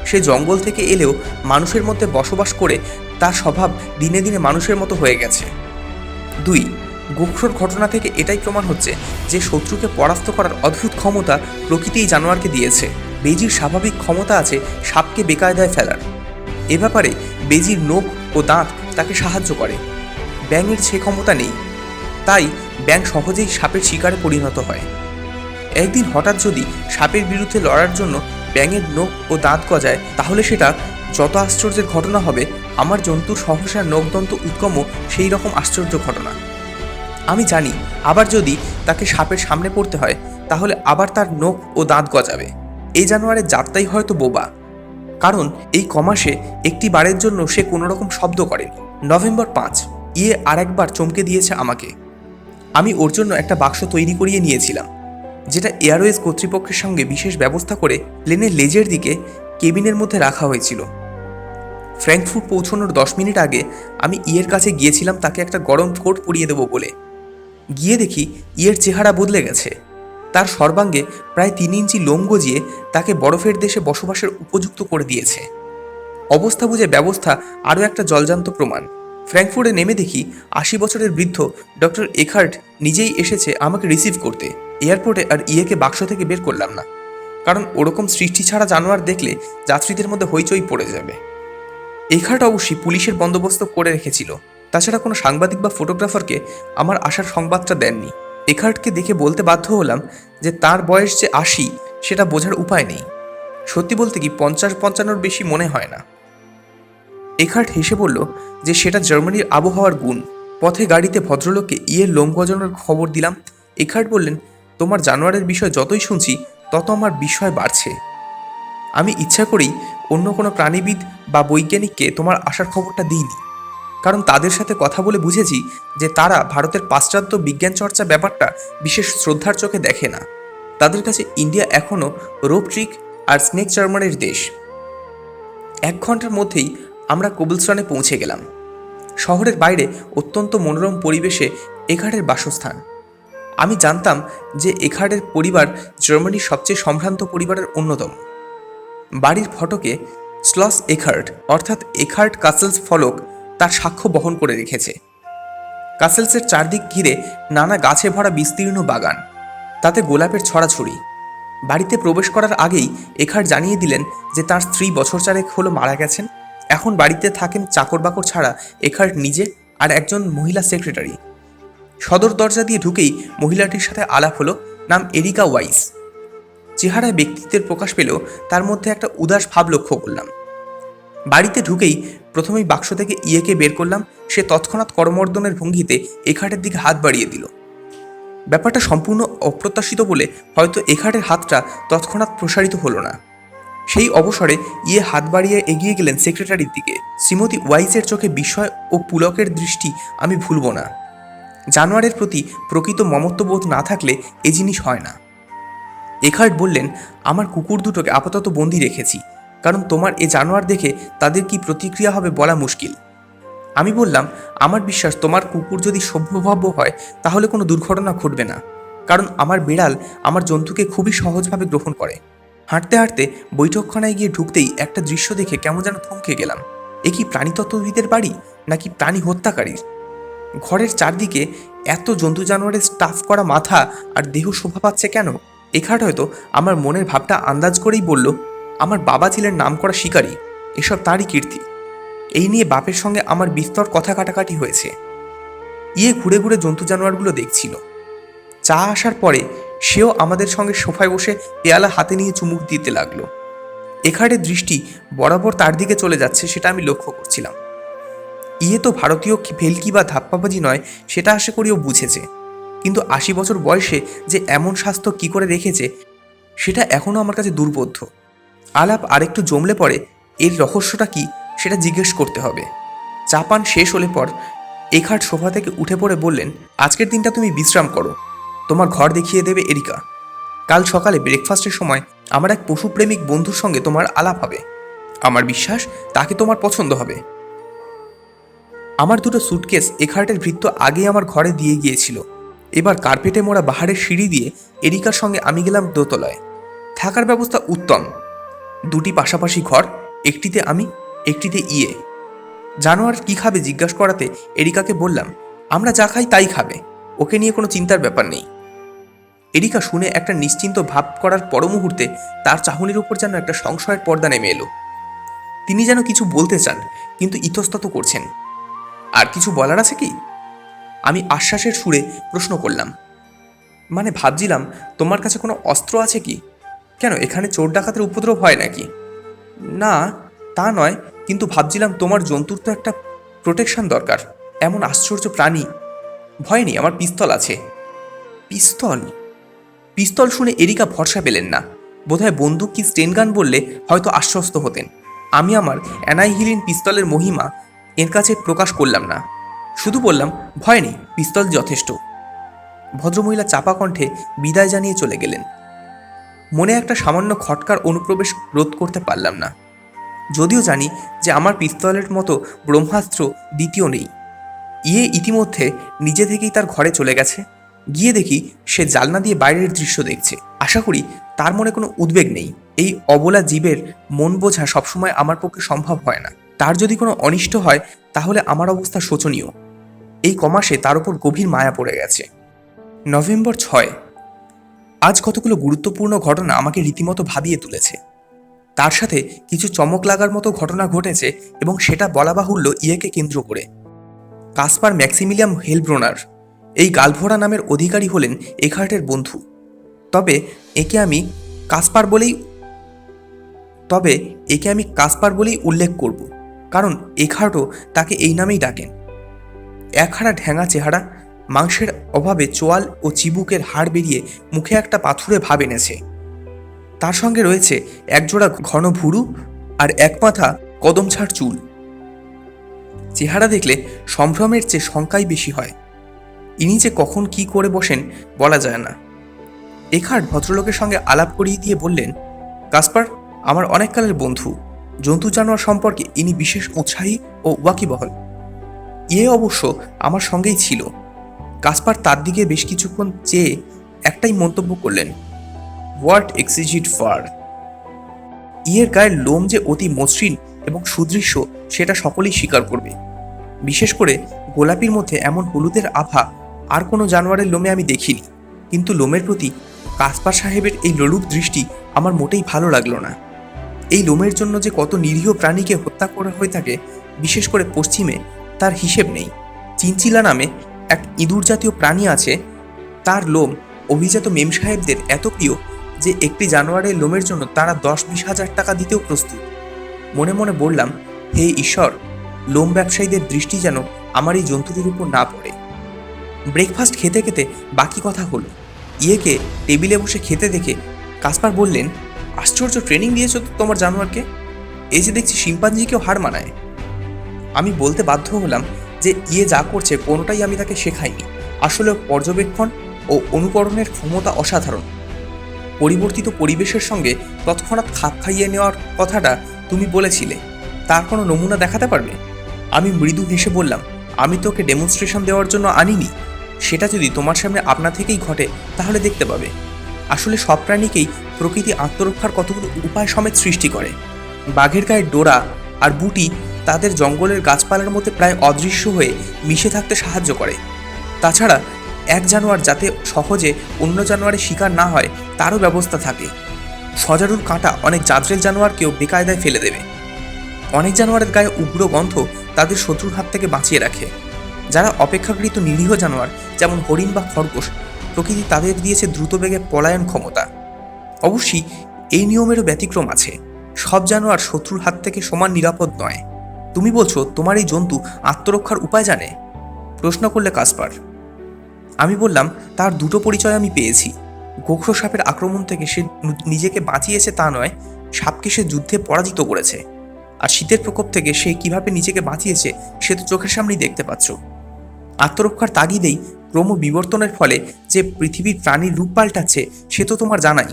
সে জঙ্গল থেকে এলেও মানুষের মধ্যে বসবাস করে তার স্বভাব দিনে দিনে মানুষের মতো হয়ে গেছে। 2, গোখরোর ঘটনা থেকে এটাই প্রমাণ হচ্ছে যে শত্রুকে পরাস্ত করার অদ্ভুত ক্ষমতা প্রকৃতিই জানোয়ারকে দিয়েছে। বেজির স্বাভাবিক ক্ষমতা আছে সাপকে বেকায়দায় ফেলার। এ ব্যাপারে বেজির নখ ও দাঁত তাকে সাহায্য করে। ব্যাঙের সে ক্ষমতা নেই, তাই ব্যাঙ সহজেই সাপের শিকারে পরিণত হয়। একদিন হঠাৎ যদি সাপের বিরুদ্ধে লড়ার জন্য ব্যাঙের নখ ও দাঁত গজায়, তাহলে সেটা যত আশ্চর্যের ঘটনা হবে, আমার জন্তুর সহসা নখদন্ত উৎকমও সেই রকম আশ্চর্য ঘটনা। আমি জানি আবার যদি তাকে সাপের সামনে পড়তে হয়, তাহলে আবার তার নখ ও দাঁত গজাবে। এই জানোয়ারের জাতটাই হয়তো বোবা, কারণ এই কমাসে একটি বারের জন্য সে কোনো রকম শব্দ করেনি। নভেম্বর 5, ইয়ে আরেকবার চমকে দিয়েছে আমাকে। আমি ওর জন্য একটা বাক্স তৈরি করিয়ে নিয়েছিলাম, যেটা এয়ারওয়েজ কর্তৃপক্ষের সঙ্গে বিশেষ ব্যবস্থা করে প্লেনের লেজের দিকে কেবিনের মধ্যে রাখা হয়েছিল। ফ্র্যাঙ্কফুর্ট পৌঁছানোর 10 মিনিট আগে আমি ইয়ের কাছে গিয়েছিলাম তাকে একটা গরম কোট পরিয়ে দেবো বলে। গিয়ে দেখি ইয়ের চেহারা বদলে গেছে। তার সর্বাঙ্গে প্রায় 3 ইঞ্চি লোম গজিয়ে তাকে বরফের দেশে বসবাসের উপযুক্ত করে দিয়েছে। অবস্থা বুঝে ব্যবস্থা আরও একটা জলজান্ত প্রমাণ। ফ্র্যাঙ্কফুর্টে নেমে দেখি 80 বছরের বৃদ্ধ ডক্টর এখার্ট নিজেই এসেছে আমাকে রিসিভ করতে। এয়ারপোর্টে আর ইয়েকে বাক্স থেকে বের করলাম না, কারণ ওরকম সৃষ্টি ছাড়া জানোয়ার দেখলে যাত্রীদের মধ্যে হইচই পড়ে যাবে। এখার্ট অবশ্যই পুলিশের বন্দোবস্ত করে রেখেছিল। তাছাড়া কোনো সাংবাদিক বা ফটোগ্রাফারকে আমার আসার সংবাদটা দেননি। এখার্টকে দেখে বলতে বাধ্য হলাম যে তার বয়স যে 80 সেটা বোঝার উপায় নেই। সত্যি বলতে কি 50-55 বেশি মনে হয় না। এখার্ট হেসে বলল যে সেটা জার্মানির আবহাওয়ার গুণ। পথে গাড়িতে ভদ্রলোককে ইয়ের লোম গজানোর খবর দিলাম। এখার্ট বললেন, তোমার জানোয়ারের বিষয় যতই শুনছি তত আমার বিস্ময় বাড়ছে। আমি ইচ্ছা করেই অন্য কোনো প্রাণীবিদ বা বৈজ্ঞানিককে তোমার আসার খবরটা দিইনি, কারণ তাদের সাথে কথা বলে বুঝেছি যে তারা ভারতের পাশ্চাত্য বিজ্ঞান চর্চা ব্যাপারটা বিশেষ শ্রদ্ধার চোখে দেখে না। তাদের কাছে ইন্ডিয়া এখনও রোপ ট্রিক আর স্নেক চার্মারের দেশ। 1 ঘন্টার মধ্যেই আমরা কোবলস্টনে পৌঁছে গেলাম। শহরের বাইরে অত্যন্ত মনোরম পরিবেশে এখার্টের বাসস্থান। আমি জানতাম যে এখার্টের পরিবার জার্মানির সবচেয়ে সম্ভ্রান্ত পরিবারের অন্যতম। বাড়ির ফটকে স্লস এখার্ট অর্থাৎ এখার্ট কাসেলস ফলক তার সাক্ষ্য বহন করে রেখেছে। কাসেলসের চারদিক ঘিরে নানা গাছে ভরা বিস্তীর্ণ বাগান, তাতে গোলাপের ছড়াছড়ি। বাড়িতে প্রবেশ করার আগেই এখার্ড জানিয়ে দিলেন যে তার স্ত্রী বছর চারেক হলো মারা গেছেন। এখন বাড়িতে থাকেন চাকর বাকর ছাড়া এখার্ড নিজে আর একজন মহিলা সেক্রেটারি। সদর দরজা দিয়ে ঢুকেই মহিলাটির সাথে আলাপ হলো। নাম এরিকা ওয়াইস। চেহারায় ব্যক্তিত্বের প্রকাশ পেলেও তার মধ্যে একটা উদাস ভাব লক্ষ্য করলাম। বাড়িতে ঢুকেই প্রথমেই বাক্স থেকে ইয়েকে বের করলাম। সে তৎক্ষণাৎ করমর্দনের ভঙ্গিতে এখাটের দিকে হাত বাড়িয়ে দিল। ব্যাপারটা সম্পূর্ণ অপ্রত্যাশিত বলে হয়তো এখাটের হাতটা তৎক্ষণাৎ প্রসারিত হলো না। সেই অবসরে ইয়ে হাত বাড়িয়ে এগিয়ে গেলেন সেক্রেটারির দিকে। শ্রীমতী ওয়াইসের চোখে বিস্ময় ও পুলকের দৃষ্টি আমি ভুলব না। জানোয়ারের প্রতি প্রকৃত মমত্ববোধ না থাকলে এ জিনিস হয় না। এখার্ড বললেন, আমার কুকুর দুটোকে আপাতত বন্দি রেখেছি, কারণ তোমার এ জানোয়ার দেখে তাদের কি প্রতিক্রিয়া হবে বলা মুশকিল। আমি বললাম, আমার বিশ্বাস তোমার কুকুর যদি সভ্যভাব্য হয় তাহলে কোনো দুর্ঘটনা ঘটবে না, কারণ আমার বিড়াল আমার জন্তুকে খুবই সহজভাবে গ্রহণ করে। হাঁটতে হাঁটতে বৈঠকখানায় গিয়ে ঢুকতেই একটা দৃশ্য দেখে কেমন যেন থমকে গেলাম। এ কি প্রাণীতত্ত্ববিদের বাড়ি নাকি প্রাণী হত্যাকারীর? ঘরের চারদিকে এত জন্তু জানোয়ারের স্টাফ করা মাথা আর দেহ শোভা পাচ্ছে কেন? এখাট হয়তো আমার মনের ভাবটা আন্দাজ করেই বলল, আমার বাবা ছিলেন নামকরা শিকারী, এসব তারই কীর্তি। এই নিয়ে বাপের সঙ্গে আমার বিস্তর কথা কাটাকাটি হয়েছে। ইয়ে ঘুরে ঘুরে জন্তু জানোয়ারগুলো দেখছিল। চা আসার পরে সেও আমাদের সঙ্গে সোফায় বসে পেয়ালা হাতে নিয়ে চুমুক দিতে লাগলো। এখাটের দৃষ্টি বরাবর তার দিকে চলে যাচ্ছে, সেটা আমি লক্ষ্য করছিলাম। ইয়ে তো ভারতীয় ভেলকি বা ধাপ্পাবাজি নয়, সেটা আশা করিও বুঝেছে, কিন্তু 80 বছর বয়সে যে এমন স্বাস্থ্য কি করে রেখেছে সেটা এখনও আমার কাছে দুর্বোধ্য। আলাপ আরেকটু জমলে পরে এর রহস্যটা কি সেটা জিজ্ঞেস করতে হবে। চা পান শেষ হলে পর এখাট সোফা থেকে উঠে পড়ে বললেন, আজকের দিনটা তুমি বিশ্রাম করো, তোমার ঘর দেখিয়ে দেবে এরিকা। কাল সকালে ব্রেকফাস্টের সময় আমার এক পশুপ্রেমিক বন্ধুর সঙ্গে তোমার আলাপ হবে। আমার বিশ্বাস তাকে তোমার পছন্দ হবে। আমার দুটো সুটকেস এখার্টের ভৃত্য আগে আমার ঘরে দিয়ে গিয়েছিল। এবার কার্পেটে মোড়া বাহারের সিঁড়ি দিয়ে এরিকার সঙ্গে আমি গেলাম দোতলায়। থাকার ব্যবস্থা উত্তম। দুটি পাশাপাশি ঘর, একটিতে আমি, একটিতে ইয়ে। জানোয়ার কি খাবে জিজ্ঞাসা করাতে এরিকাকে বললাম, আমরা যা খাই তাই খাবে, ওকে নিয়ে কোনো চিন্তার ব্যাপার নেই। এরিকা শুনে একটা নিশ্চিন্ত ভাব করার পর মুহূর্তে তার চাহনির উপর যেন একটা সংশয়ের পর্দা নেমে এলো। তিনি যেন কিছু বলতে চান, কিন্তু ইতস্তত করছেন। আর কিছু বলার আছে কি? আমি আশ্বাসের সুরে প্রশ্ন করলাম, মানে ভাবছিলাম তোমার কাছে কোনো অস্ত্র আছে কি? কেন, এখানে চোর ডাকাতের উপদ্রব হয় নাকি? না, তা নয়, কিন্তু ভাবছিলাম তোমার জন্তুর তো একটা প্রোটেকশন দরকার, এমন আশ্চর্য প্রাণী। ভয় নেই, আমার পিস্তল আছে। পিস্তল? পিস্তল শুনে এরিকা ভরসা পেলেন না। বোধহয় বন্দুক কি স্টেনগান বললে হয়তো আশ্বস্ত হতেন। আমি আমার অ্যানাইহিলিন পিস্তলের মহিমা এর কাছে প্রকাশ করলাম না, শুধু বললাম, ভয় নেই, পিস্তল যথেষ্ট। ভদ্রমহিলা চাপা কণ্ঠে বিদায় জানিয়ে চলে গেলেন। মনে একটা সামান্য খটকার অনুপ্রবেশ রোধ করতে পারলাম না, যদিও জানি যে আমার পিস্তলের মতো ব্রহ্মাস্ত্র দ্বিতীয় নেই। ইয়ে ইতিমধ্যে নিজে থেকেই তার ঘরে চলে গেছে। গিয়ে দেখি সে জানলা দিয়ে বাইরের দৃশ্য দেখছে। আশা করি তার মনে কোনো উদ্বেগ নেই। এই অবলা জীবের মন বোঝা সবসময় আমার পক্ষে সম্ভব হয় না। তার যদি কোনো অনিষ্ট হয় তাহলে আমার অবস্থা শোচনীয়। এই কমাসে তার উপর গভীর মায়া পড়ে গেছে। নভেম্বর 6। আজ কতগুলো গুরুত্বপূর্ণ ঘটনা আমাকে রীতিমতো ভাবিয়ে তুলেছে। তার সাথে কিছু চমক লাগার মতো ঘটনা ঘটেছে, এবং সেটা বলা বাহুল্য ইয়েকে কেন্দ্র করে। কাসপার ম্যাক্সিমিলিয়াম হেলব্রোনার এই গালভরা নামের অধিকারী হলেন এখার্টের বন্ধু। তবে একে আমি কাসপার বলেই উল্লেখ করব, কারণ এখার্টও তাকে এই নামেই ডাকেন। একহারা ঢ্যাঙা চেহারা, মাংসের অভাবে চোয়াল ও চিবুকের হাড় বেরিয়ে মুখে একটা পাথুরে ভাব এনেছে। তার সঙ্গে রয়েছে একজোড়া ঘন ভুরু আর এক মাথা কদমছাড় চুল। চেহারা দেখলে সম্ভ্রমের চেয়ে শঙ্কাই বেশি হয়। ইনি যে কখন কি করে বসেন বলা যায় না। এখার্ট ভদ্রলোকের সঙ্গে আলাপ করিয়ে দিয়ে বললেন, কাসপার আমার অনেককালের বন্ধু। জন্তু জানোয়ার সম্পর্কে ইনি বিশেষ উৎসাহী ও ওয়াকিবহল। ইয়ে অবশ্য আমার সঙ্গেই ছিল। কাসপার তার দিকে বেশ কিছুক্ষণ চেয়ে একটাই মন্তব্য করলেন, হোয়াট এক্সিজিট ফার। ইয়ের গায়ের লোম যে অতি মসৃণ এবং সুদৃশ্য সেটা সকলেই স্বীকার করবে। বিশেষ করে গোলাপির মধ্যে এমন হলুদের আভা আর কোনো জানোয়ারের লোমে আমি দেখিনি। কিন্তু লোমের প্রতি কাসপার সাহেবের এই লোলুপ দৃষ্টি আমার মোটেই ভালো লাগলো না। এই লোমের জন্য যে কত নিরীহ প্রাণীকে হত্যা করা হয়ে থাকে, বিশেষ করে পশ্চিমে, তার হিসেব নেই। চিনচিলা নামে এক ইঁদুর জাতীয় প্রাণী আছে, তার লোম অভিজাত মেম সাহেবদের এত প্রিয় যে একটি জানোয়ারের লোমের জন্য তারা 10-20 হাজার টাকা দিতেও প্রস্তুত। মনে মনে বললাম, হে ঈশ্বর, লোম ব্যবসায়ীদের দৃষ্টি যেন আমার এই জন্তুটির উপর না পড়ে। ব্রেকফাস্ট খেতে খেতে বাকি কথা হলো। ইয়েকে টেবিলে বসে খেতে দেখে কাসপার বললেন, আশ্চর্য ট্রেনিং দিয়েছো তো তোমার জানোয়ারকে, এই যে দেখছি শিম্পাঞ্জিকেও হার মানায়। আমি বলতে বাধ্য হলাম যে ইয়ে যা করছে কোনোটাই আমি তাকে শেখাইনি। আসলে পর্যবেক্ষণ ও অনুকরণের ক্ষমতা অসাধারণ। পরিবর্তিত পরিবেশের সঙ্গে তৎক্ষণাৎ খাপ খাইয়ে নেওয়ার কথাটা তুমি বলেছিলে, তার কোনো নমুনা দেখাতে পারবে? আমি মৃদু হেসে বললাম, আমি তোকে ডেমনস্ট্রেশন দেওয়ার জন্য আনিনি। সেটা যদি তোমার সামনে আপনা থেকেই ঘটে তাহলে দেখতে পাবে। আসলে সব প্রাণীকেই প্রকৃতি আত্মরক্ষার কতগুলো উপায় সমেত সৃষ্টি করে। বাঘের গায়ে ডোরা আর বুটি তাদের জঙ্গলের গাছপালার মধ্যে প্রায় অদৃশ্য হয়ে মিশে থাকতে সাহায্য করে। তাছাড়া এক জানোয়ার যাতে সহজে অন্য জানোয়ারের শিকার না হয় তারও ব্যবস্থা থাকে। সজারুর কাঁটা অনেক জাদ্রেল জানোয়ারকেও বেকায়দায় ফেলে দেবে। অনেক জানোয়ারের গায়ে উগ্র গন্ধ তাদের শত্রুর হাত থেকে বাঁচিয়ে রাখে। যারা অপেক্ষাকৃত নিরীহ জানোয়ার, যেমন হরিণ বা খরগোশ, প্রকৃতি তাদের দিয়েছে দ্রুতবেগে পলায়ন ক্ষমতা। অবশ্যই এই নিয়মেরও ব্যতিক্রম আছে। সব জানোয়ার শত্রুর হাত থেকে সমান নিরাপদ নয়। তুমি বলছো তোমার এই জন্তু আত্মরক্ষার উপায় জানে? প্রশ্ন করলে কাসপার। আমি বললাম, তার দুটো পরিচয় আমি পেয়েছি। গোখরো সাপের আক্রমণ থেকে সে নিজেকে বাঁচিয়েছে তা নয়, সাপকে সে যুদ্ধে পরাজিত করেছে। আর শীতের প্রকোপ থেকে সে কিভাবে নিজেকে বাঁচিয়েছে সে তো চোখের সামনেই দেখতে পাচ্ছ। আত্মরক্ষার তাগিদেই ক্রম বিবর্তনের ফলে যে পৃথিবীর প্রাণীর রূপ পাল্টাচ্ছে সে তো তোমার জানাই।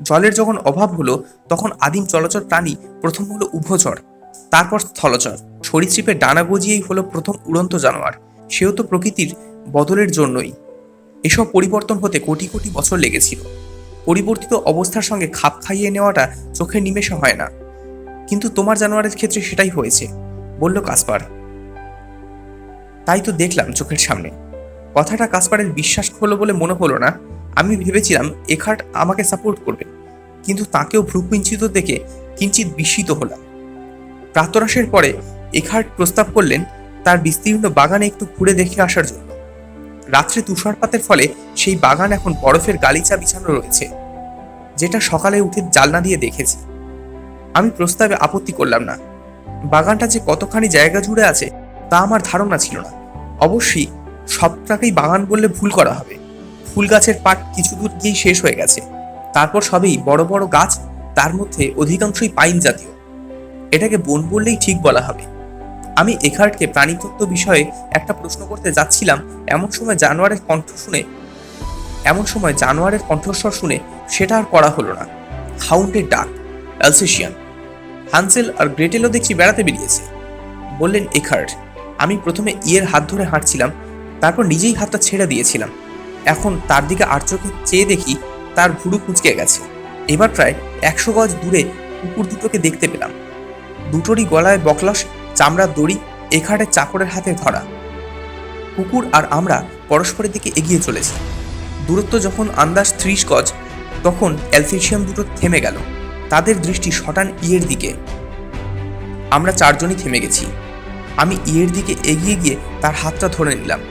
জলের যখন অভাব হলো তখন আদিম জলচর প্রাণী প্রথম হলো উভচর, তারপর স্থলচর। সরীসৃপের ডানা গজিয়েই হলো প্রথম উড়ন্ত জানোয়ার, সেও তো প্রকৃতির বদলের জন্যই। এসব পরিবর্তন হতে কোটি কোটি বছর লেগেছিল। পরিবর্তিত অবস্থার সঙ্গে খাপ খাইয়ে নেওয়াটা চোখের নিমেষে হয় না, কিন্তু তোমার জানোয়ারের ক্ষেত্রে সেটাই হয়েছে, বলল কাসপার। তাই তো দেখলাম চোখের সামনে। কথাটা কাসপারের বিশ্বাস হলো বলে মনে হলো না। আমি ভেবেছিলাম এখার্ট আমাকে সাপোর্ট করবে, কিন্তু তাকেও ভ্রুকুঞ্চিত দেখে কিঞ্চিত বিস্মিত হলাম। প্রাতরাশের পরে এখার্ট প্রস্তাব করলেন তার বিস্তীর্ণ বাগানে একটু ঘুরে দেখে আসার জন্য। রাত্রে তুষারপাতের ফলে সেই বাগান এখন বরফের গালিচা বিছানো রয়েছে, যেটা সকালে উঠে জানলা দিয়ে দেখেছি। আমি প্রস্তাবে আপত্তি করলাম না। বাগানটা যে কতখানি জায়গা জুড়ে আছে তা আমার ধারণা ছিল না। অবশ্যই সবটাকেই বাগান বললে ভুল করা হবে। ফুল গাছের পাট কিছু দূর গিয়েই শেষ হয়ে গেছে, তারপর সবই বড় বড় গাছ, তার মধ্যে অধিকাংশই পাইন জাতীয়। এটাকে বন বললেই ঠিক বলা হবে। আমি এখার্টকে প্রাণীতত্ত্ব বিষয়ে একটা প্রশ্ন করতে যাচ্ছিলাম, এমন সময় জানোয়ারের কণ্ঠস্বর শুনে সেটা আর করা হলো না। হাউন্ডের ডাক। অ্যালসেশিয়ান। হানসেল আর গ্রেটেলও দেখছি বেড়াতে বেরিয়েছে, বললেন এখার্ট। আমি প্রথমে ইয়ের হাত ধরে হাঁটছিলাম, তারপর নিজেই হাতটা ছেড়ে দিয়েছিলাম। এখন তার দিকে আর চোখে চেয়ে দেখি তার ভুরু কুঁচকে গেছে। এবার প্রায় 100 গজ দূরে কুকুর দুটোকে দেখতে পেলাম। দুটোরই গলায় বকলস, চামড়ার দড়ি, এখার্টের চাকরের হাতে ধরা। কুকুর আর আমরা পরস্পরের দিকে এগিয়ে চলেছি। দূরত্ব যখন আন্দাজ 30 গজ, তখন অ্যালসেশিয়ান দুটো থেমে গেল। তাদের দৃষ্টি শটান ইয়ের দিকে। আমরা চারজনই থেমে গেছি। আমি ইয়ের দিকে এগিয়ে গিয়ে তার হাতটা ধরে নিলাম।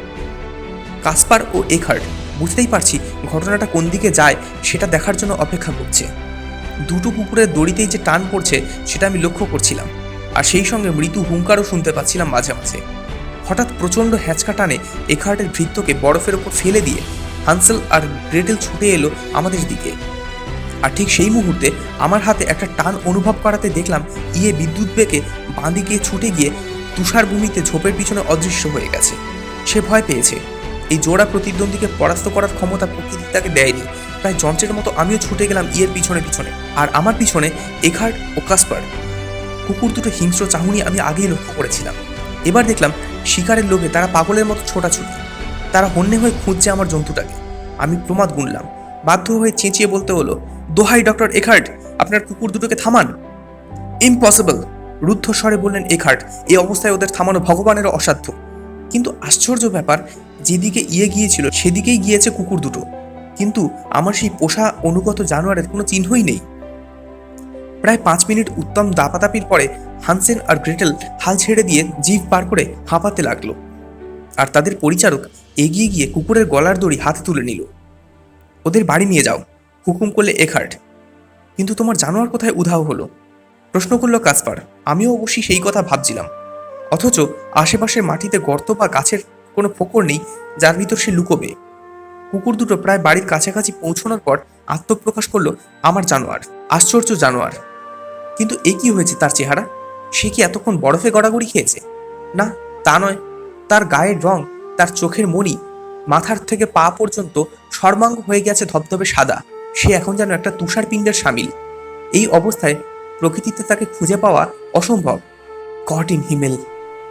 কাসপার ও এখার্ট বুঝতেই পারছি ঘটনাটা কোন দিকে যায় সেটা দেখার জন্য অপেক্ষা করছে। দুটো কুকুরের দড়িতেই যে টান পড়ছে সেটা আমি লক্ষ্য করছিলাম, আর সেই সঙ্গে মৃদু হুঙ্কারও শুনতে পাচ্ছিলাম মাঝে মাঝে। হঠাৎ প্রচণ্ড হ্যাঁচকা টানে এখার্টের ভৃত্যকে বরফের ওপর ফেলে দিয়ে হানসেল আর গ্রেটেল ছুটে এলো আমাদের দিকে। আর ঠিক সেই মুহূর্তে আমার হাতে একটা টান অনুভব করাতে দেখলাম ইয়ে বিদ্যুৎ বেগে বাঁ দিকে ছুটে গিয়ে তুষার ভূমিতে ঝোপের পিছনে অদৃশ্য হয়ে গেছে। সে ভয় পেয়েছে। এই জোড়া প্রতিদ্বন্দ্বীকে পরাস্ত করার ক্ষমতা প্রকৃতি তাকে দেয়নি। প্রায় যন্ত্রের মতো আমিও ছুটে গেলাম ইয়ের পিছনে পিছনে, আর আমার পিছনে এখার্ট ও কাসপার। কুকুর দুটো হিংস্র চাহনি আমি আগেই লক্ষ্য করেছিলাম। এবার দেখলাম শিকারের লোভে তারা পাগলের মতো ছোটাছুটি। তারা হন্যে হয়ে খুঁজছে আমার জন্তুটাকে। আমি প্রমাদ গুনলাম। বাধ্য হয়ে চেঁচিয়ে বলতে হলো, দোহাই ডক্টর এখার্ট, আপনার কুকুর দুটোকে থামান। ইম্পসিবল, রুদ্ধ স্বরে বললেন এখার্ট। এই অবস্থায় ওদের থামানো ভগবানেরও অসাধ্য। কিন্তু আশ্চর্য ব্যাপার, যেদিকে গিয়েছিল সেদিকেই গিয়েছে কুকুর দুটো, কিন্তু আমার সেই পোষা অনুগত জানোয়ারের কোনো চিহ্নই নেই। প্রায় 5 মিনিট উত্তম দাপাদাপির পরে হানসেন আর গ্রেটেল হাল ছেড়ে দিয়ে জিভ পার করে হাঁপাতে লাগলো, আর তাদের পরিচারক এগিয়ে গিয়ে কুকুরের গলার দড়ি হাতে তুলে নিল। ওদের বাড়ি নিয়ে যাও, হুকুম করলে এখার্ট। কিন্তু তোমার জানোয়ার কোথায় উধাও হলো? প্রশ্ন করল কাসপার। আমিও অবশ্যই সেই কথা ভাবছিলাম, অথচ আশেপাশের মাটিতে গর্ত বা গাছের কোনো ফোকর নেই যার ভিতর সে লুকোবে। কুকুর দুটো প্রায় বাড়ির কাছাকাছি পৌঁছানোর পর আত্মপ্রকাশ করলো আমার জানোয়ার, আশ্চর্য জানোয়ার। কিন্তু এ কি হয়েছে তার চেহারা? সে কি এতক্ষণ বরফে গড়াগড়ি খেয়েছে? না, তা নয়। তার গায়ের রং, তার চোখের মণি, মাথার থেকে পা পর্যন্ত সর্বাঙ্গ হয়ে গেছে ধবধবে সাদা। সে এখন যেন একটা তুষার পিণ্ডের সামিল। এই অবস্থায় প্রকৃতিতে তাকে খুঁজে পাওয়া অসম্ভব। গড ইন হিমেল,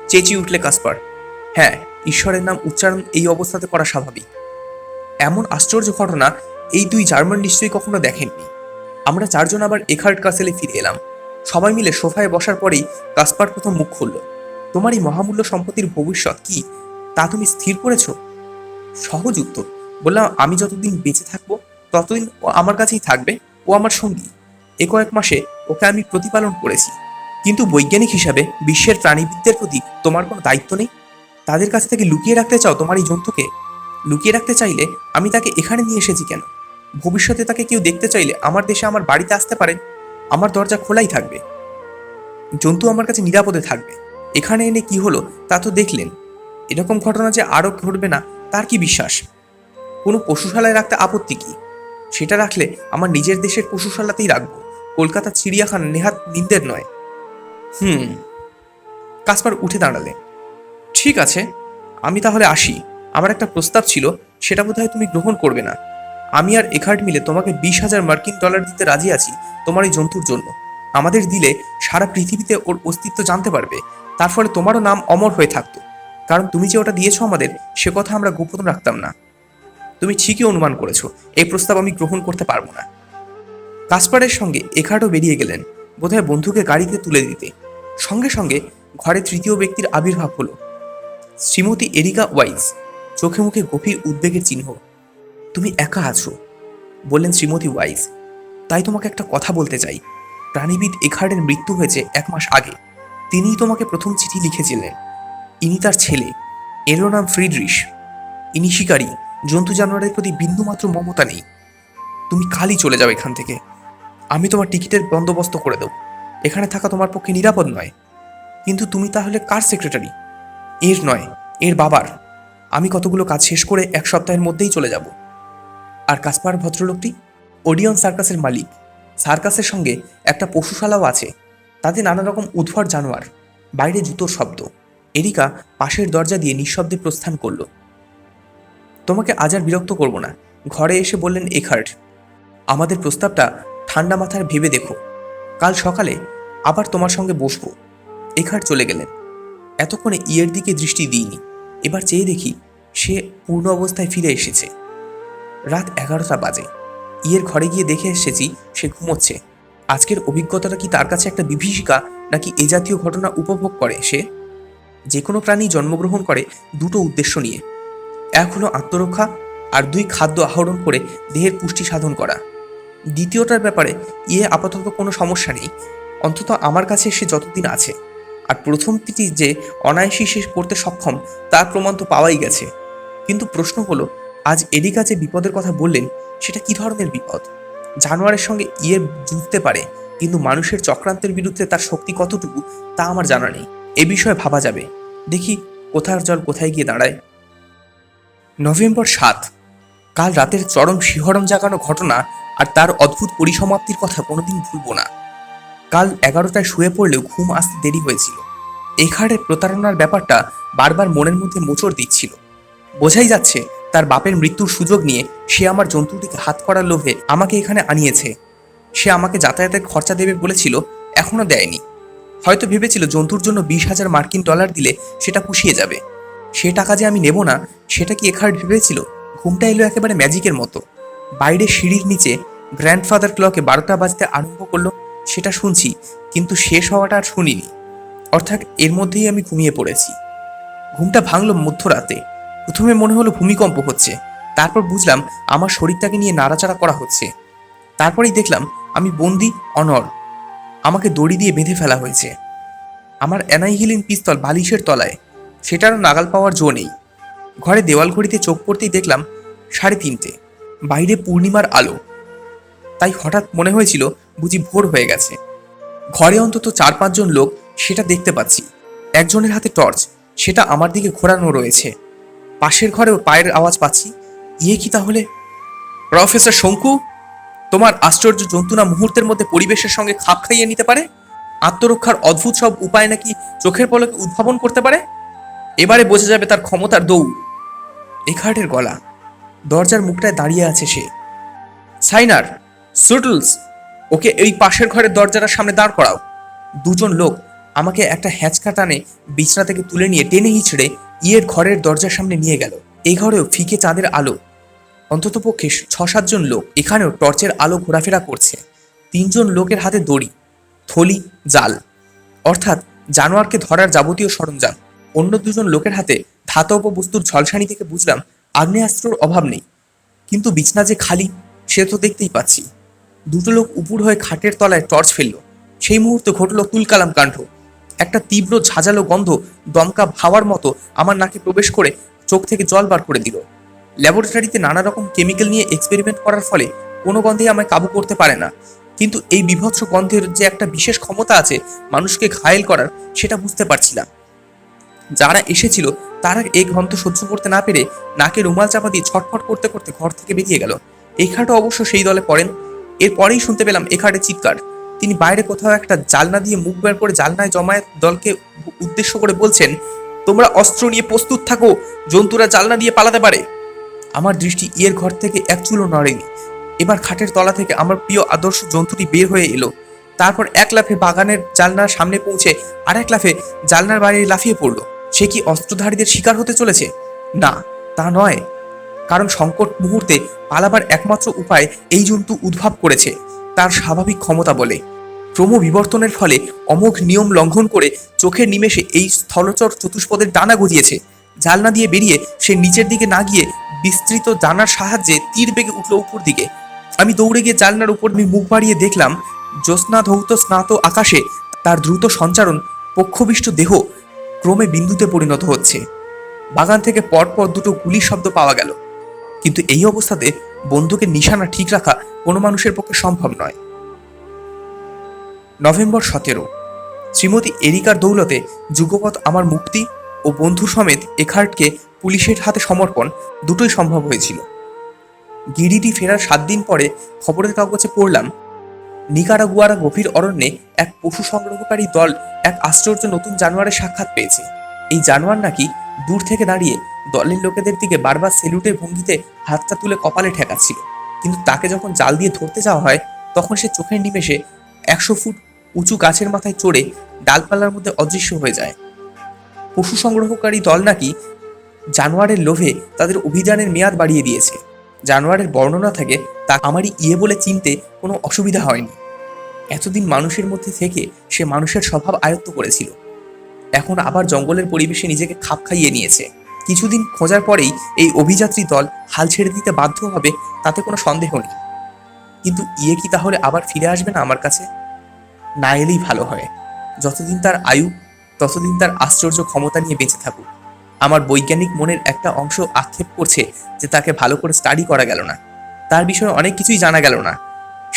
চেঁচিয়ে উঠলে কাসপার। হ্যাঁ, ঈশ্বরের নাম উচ্চারণ এই অবস্থাতে করা স্বাভাবিক। এমন আশ্চর্য ঘটনা এই 2 জার্মান নিশ্চয়ই কখনো দেখেননি। আমরা 4 জন আবার এখার্ট কাসেলে ফিরে এলাম। সবাই মিলে সোফায় বসার পরেই কাসপার প্রথম মুখ খুলল। তোমার এই মহামূল্য সম্পত্তির ভবিষ্যৎ কি তা তুমি স্থির করেছ? সহজ উত্তর। বললাম, আমি যতদিন বেঁচে থাকবো ততদিন ও আমার কাছেই থাকবে। ও আমার সঙ্গী। কয়েক মাসে ওকে আমি প্রতিপালন করেছি। কিন্তু বৈজ্ঞানিক হিসাবে বিশ্বের প্রাণীবিদদের প্রতি তোমার কোনো দায়িত্ব নেই? তাদের কাছ থেকে লুকিয়ে রাখতে চাও তোমার এই জন্তুকে? লুকিয়ে রাখতে চাইলে আমি তাকে এখানে নিয়ে এসেছি কেন? ভবিষ্যতে তাকে কেউ দেখতে চাইলে আমার দেশে আমার বাড়িতে আসতে পারে। আমার দরজা খোলাই থাকবে। জন্তু আমার কাছে নিরাপদে থাকবে। এখানে এনে কি হলো তা তো দেখলেন। এরকম ঘটনা যে আরও ঘটবে না তার কি বিশ্বাস? কোনো পশুশালায় রাখতে আপত্তি কি? সেটা রাখলে আমার নিজের দেশের পশুশালাতেই রাখবো। কলকাতার চিড়িয়াখানা নেহাত নিন্দের নয়। কাসপার উঠে দাঁড়ালে। ঠিক আছে, আমি তাহলে আসি। আমার একটা প্রস্তাব ছিল, সেটা বোধহয় তুমি গ্রহণ করবে না। আমি আর এখার্ট মিলে তোমাকে 20,000 মার্কিন ডলার দিতে রাজি আছি তোমার এই জন্তুর জন্য। আমাদের দিলে সারা পৃথিবীতে ওর অস্তিত্ব জানতে পারবে। তার ফলে তোমারও নাম অমর হয়ে থাকতো। কারণ তুমি যে ওটা দিয়েছো আমাদের, সে কথা আমরা গোপন রাখতাম না। তুমি ঠিকই অনুমান করেছো, এই প্রস্তাব আমি গ্রহণ করতে পারবো না। কাসপারের সঙ্গে এখার্টও বেরিয়ে গেলেন, বোধহয় বন্ধুকে গাড়িতে তুলে দিতে। সঙ্গে সঙ্গে ঘরে তৃতীয় ব্যক্তির আবির্ভাব হলো। শ্রীমতী এরিকা ওয়াইজ, চোখে মুখে গভীর উদ্বেগের চিহ্ন। তুমি একা আছো, বললেন শ্রীমতী ওয়াইজ। তাই তোমাকে একটা কথা বলতে চাই। প্রাণীবিদ এখার্টের মৃত্যু হয়েছে 1 মাস আগে। তিনিই তোমাকে প্রথম চিঠি লিখেছিলেন। ইনি তার ছেলে, এরও নাম ফ্রিডরিশ। ইনি শিকারী, জন্তু জানোয়ারের প্রতি বিন্দুমাত্র মমতা নেই। তুমি কালই চলে যাও এখান থেকে। আমি তোমার টিকিটের বন্দোবস্ত করে দেব। এখানে থাকা তোমার পক্ষে নিরাপদ নয়। কিন্তু তুমি তাহলে কার সেক্রেটারি? এর নয়, এর বাবার। আমি কতগুলো কাজ শেষ করে 1 সপ্তাহের মধ্যেই চলে যাব। আর কাসপার ভদ্রলোকটি ওডিয়ন সার্কাসের মালিক। সার্কাসের সঙ্গে একটা পশুশালাও আছে। তাতে নানা রকম উদ্ভট জানোয়ার। বাইরে জুতোর শব্দ। এরিকা পাশের দরজা দিয়ে নিঃশব্দে প্রস্থান করল। তোমাকে আজ আর বিরক্ত করব না, ঘরে এসে বললেন এখার্ট। আমাদের প্রস্তাবটা ঠান্ডা মাথায় ভেবে দেখো। কাল সকালে আবার তোমার সঙ্গে বসবো। এখার্ট চলে গেলেন। এতক্ষণে ইয়ের দিকে দৃষ্টি দিইনি। এবার চেয়ে দেখি সে পূর্ণ অবস্থায় ফিরে এসেছে। রাত 11টা বাজে। ইয়ের ঘরে গিয়ে দেখে এসেছি সে ঘুমোচ্ছে। আজকের অভিজ্ঞতাটা কি তার কাছে একটা বিভীষিকা, নাকি এ জাতীয় ঘটনা উপভোগ করে সে? যে কোনো প্রাণী জন্মগ্রহণ করে 2টো উদ্দেশ্য নিয়ে। 1 হলো আত্মরক্ষা, আর 2 খাদ্য আহরণ করে দেহের পুষ্টি সাধন করা। দ্বিতীয়টার ব্যাপারে ইয়ে আপাতত কোনো সমস্যা নেই, অন্তত আমার কাছে সে যতদিন আছে। আর প্রথমটি যে অনায়াসই সে করতে সক্ষম তার প্রমাণ তো পাওয়াই গেছে। কিন্তু প্রশ্ন হলো, আজ এরিকা যে বিপদের কথা বললেন সেটা কি ধরনের বিপদ? জানোয়ারের সঙ্গে ইয়ে যুঝতে পারে, কিন্তু মানুষের চক্রান্তের বিরুদ্ধে তার শক্তি কতটুকু তা আমার জানা নেই। এ বিষয়ে ভাবা যাবে। দেখি কোথার জল কোথায় গিয়ে দাঁড়ায়। নভেম্বর 7। কাল রাতের চরম শিহরণ জাগানো ঘটনা আর তার অদ্ভুত পরিসমাপ্তির কথা কোনোদিন ভুলব না। কাল 11টায় শুয়ে পড়লেও ঘুম আসতে দেরি হয়েছিল। এখার্টের প্রতারণার ব্যাপারটা বারবার মনের মধ্যে মোচড় দিচ্ছিল। বোঝাই যাচ্ছে তার বাপের মৃত্যুর সুযোগ নিয়ে সে আমার জন্তুটিকে হাত করার লোভে আমাকে এখানে আনিয়েছে। সে আমাকে যাতায়াতের খরচা দেবে বলেছিল, এখনো দেয়নি। হয়তো ভেবেছিল জন্তুর জন্য 20,000 মার্কিন ডলার দিলে সেটা পুষিয়ে যাবে। সে টাকা যে আমি নেব না, সেটা কি এখার্ট ভেবেছিল? ঘুমটা এলো একেবারে ম্যাজিকের মতো। বাইরে সিঁড়ির নিচে গ্র্যান্ডফাদার ক্লকে 12টা বাজতে আরম্ভ করলো, সেটা শুনছি, কিন্তু শেষ হওয়াটা আর শুনিনি। অর্থাৎ এর মধ্যেই আমি ঘুমিয়ে পড়েছি। ঘুমটা ভাঙলো মধ্যরাতে। প্রথমে মনে হলো ভূমিকম্প হচ্ছে, তারপর বুঝলাম আমার শরীরটাকে নিয়ে নাড়াচাড়া করা হচ্ছে। তারপরেই দেখলাম আমি বন্দি অনড়, আমাকে দড়ি দিয়ে বেঁধে ফেলা হয়েছে। আমার অ্যানাইহিলিন পিস্তল বালিশের তলায়, সেটারও নাগাল পাওয়ার জো নেই। ঘরে দেওয়াল ঘড়িতে চোখ পড়তেই দেখলাম 3:30। বাইরে পূর্ণিমার আলো, তাই হঠাৎ মনে হয়েছিল বুঝি ভোর হয়ে গেছে। ঘরে অন্তত 4-5 জন লোক, সেটা দেখতে পাচ্ছি। একজনের হাতে টর্চ, সেটা আমার দিকে ঘোরানো রয়েছে। পাশের ঘরেও পায়ের আওয়াজ পাচ্ছি। কি তাহলে? প্রফেসর শঙ্কু, তোমার আশ্চর্য যন্ত্রণা মুহূর্তের মধ্যে পরিবেশের সঙ্গে খাপ খাইয়ে নিতে পারে, আত্মরক্ষার অদ্ভুত সব উপায় নাকি চোখের পলকে উদ্ভাবন করতে পারে। এবারে বোঝা যাবে তার ক্ষমতার দৌড়। এখার্টের গলা। দরজার মুখটায় দাঁড়িয়ে আছে সে। সাইনার, সুটলস, ওকে এই পাশের ঘরের দরজাটার সামনে দাঁড় করাও। 2 জন লোক আমাকে একটা হ্যাঁচকা টানে বিছনা থেকে তুলে নিয়ে টেনে হিঁচড়ে ঘরের দরজার সামনে নিয়ে গেল। এই ঘরেও ফিকে চাঁদের আলো। অন্ততপক্ষে 6-7 জন লোক এখানেও টর্চের আলো ঘোরাফেরা করছে। 3 জন লোকের হাতে দড়ি, থলি, জাল, অর্থাৎ জানোয়ারকে ধরার যাবতীয় সরঞ্জাম। অন্য 2 জন লোকের হাতে ধাতব বস্তুর ঝলসানি থেকে বুঝলাম আগ্নেয়াস্ত্রর অভাব নেই। কিন্তু বিছনা যে খালি, সে তো দেখতেই পাচ্ছি। 2 লোক উপুর হয়ে খাটের তলায় টর্চ ফেলল। সেই মুহূর্তে ঘটল তুলকালাম কাণ্ড। একটা তীব্র ঝাঁঝালো গন্ধ দমকা হাওয়ার মতো আমার নাকে প্রবেশ করে চোখ থেকে জল বার করে দিল। ল্যাবরেটরিতে নানা রকম কেমিক্যাল নিয়ে এক্সপেরিমেন্ট করার ফলে কোনো গন্ধেই আমায় কাবু করতে পারে না, কিন্তু এই বিভৎস গন্ধের যে একটা বিশেষ ক্ষমতা আছে মানুষকে ঘায়েল করার, সেটা বুঝতে পারছিলাম। যারা এসেছিল তারা এই গন্ধ সহ্য করতে না পেরে নাকে রুমাল চাপা দিয়ে ছটফট করতে করতে ঘর থেকে বেরিয়ে গেল। এখাটও অবশ্য সেই দলে পড়েন। এরপরেই শুনতে পেলাম এখাটের চিৎকার। তিনি বাইরে কোথাও একটা জালনা দিয়ে মুখ বের করে জালনায় জমায়েত দলকে উদ্দেশ্য করে বলছেন, তোমরা অস্ত্র নিয়ে প্রস্তুত থাকো, জন্তুরা জালনা দিয়ে পালাতে পারে। আমার দৃষ্টি ঘর থেকে এক চুলও নড়েনি। এবার খাটের তলা থেকে আমার প্রিয় আদর্শ জন্তুটি বের হয়ে এলো। তারপর এক লাফে বাগানের জালনার সামনে পৌঁছে আর এক লাফে জালনার বাইরে লাফিয়ে পড়লো। সে কি অস্ত্রধারীদের শিকার হতে চলেছে? না, তা নয়, কারণ সংকট মুহূর্তে পালাবার একমাত্র উপায় এই জন্তু উদ্ভব করেছে তার স্বাভাবিক ক্ষমতা বলে। ক্রমবিবর্তনের ফলে অমোঘ নিয়ম লঙ্ঘন করে চোখের নিমেষে এই স্থলচর চতুষ্পদের ডানা গজিয়েছে। জালনা দিয়ে বেরিয়ে সে নিচের দিকে না গিয়ে বিস্তৃত ডানার সাহায্যে তীর বেগে উঠল উপর দিকে। আমি দৌড়ে গিয়ে জালনার উপর মুখ বাড়িয়ে দেখলাম জ্যোৎস্না ধৌত স্নাত আকাশে তার দ্রুত সঞ্চারণ পক্ষবিষ্ট দেহ ক্রমে বিন্দুতে পরিণত হচ্ছে। বাগান থেকে পরপর 2টো গুলির শব্দ পাওয়া গেল, কিন্তু এই অবস্থাতে বন্দুকের নিশানা ঠিক রাখা কোনো মানুষের পক্ষে সম্ভব নয়। নভেম্বর 17। শ্রীমতী এরিকার দৌলতে যুগপৎ আমার মুক্তি ও বন্ধু সমেত এখার্টকে পুলিশের হাতে সমর্পণ দুটোই সম্ভব হয়েছিল। গিরিটি ফেরার 7 দিন পরে খবরের কাগজে পড়লাম, নিকারাগুয়ার গভীর অরণ্যে এক পশু সংগ্রহকারী দল এক আশ্চর্য নতুন জানোয়ারের সাক্ষাৎ পেয়েছে। এই জানোয়ার নাকি দূর থেকে দাঁড়িয়ে দলের লোকেদের দিকে বারবার সেলুটের ভঙ্গিতে হাতটা তুলে কপালে ঠেকাচ্ছিল, কিন্তু তাকে যখন জাল দিয়ে ধরতে যাওয়া হয় তখন সে চোখের নিমেষে 100 ফুট উঁচু গাছের মাথায় চড়ে ডালপালার মধ্যে অদৃশ্য হয়ে যায়। পশু সংগ্রহকারী দল নাকি জানোয়ারের লোভে তাদের অভিযানের মেয়াদ বাড়িয়ে দিয়েছে। জানোয়ারের বর্ণনা থেকে তা আমারই বলে চিনতে কোনো অসুবিধা হয়নি। এতদিন মানুষের মধ্যে থেকে সে মানুষের স্বভাব আয়ত্ত করেছিল, এখন আবার জঙ্গলের পরিবেশে নিজেকে খাপ খাইয়ে নিয়েছে। কিছুদিন খোঁজার পরেই এই অভিযাত্রী দল হাল ছেড়ে দিতে বাধ্য হবে, তাতে কোনো সন্দেহ নেই। কিন্তু কি তাহলে আবার ফিরে আসবে না আমার কাছে? না এলেই ভালো হয়। যতদিন তার আয়ু ততদিন তার আশ্চর্য ক্ষমতা নিয়ে বেঁচে থাকুক। আমার বৈজ্ঞানিক মনের একটা অংশ আক্ষেপ করছে যে তাকে ভালো করে স্টাডি করা গেল না, তার বিষয়ে অনেক কিছুই জানা গেল না।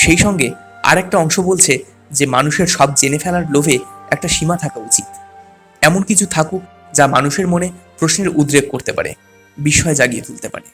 সেই সঙ্গে আর একটা অংশ বলছে যে মানুষের সব জেনে ফেলার লোভে একটা সীমা থাকা উচিত। এমন কিছু থাকুক যা মানুষের মনে প্রশ্নের উদ্রেক করতে পারে, বিস্ময় জাগিয়ে তুলতে পারে।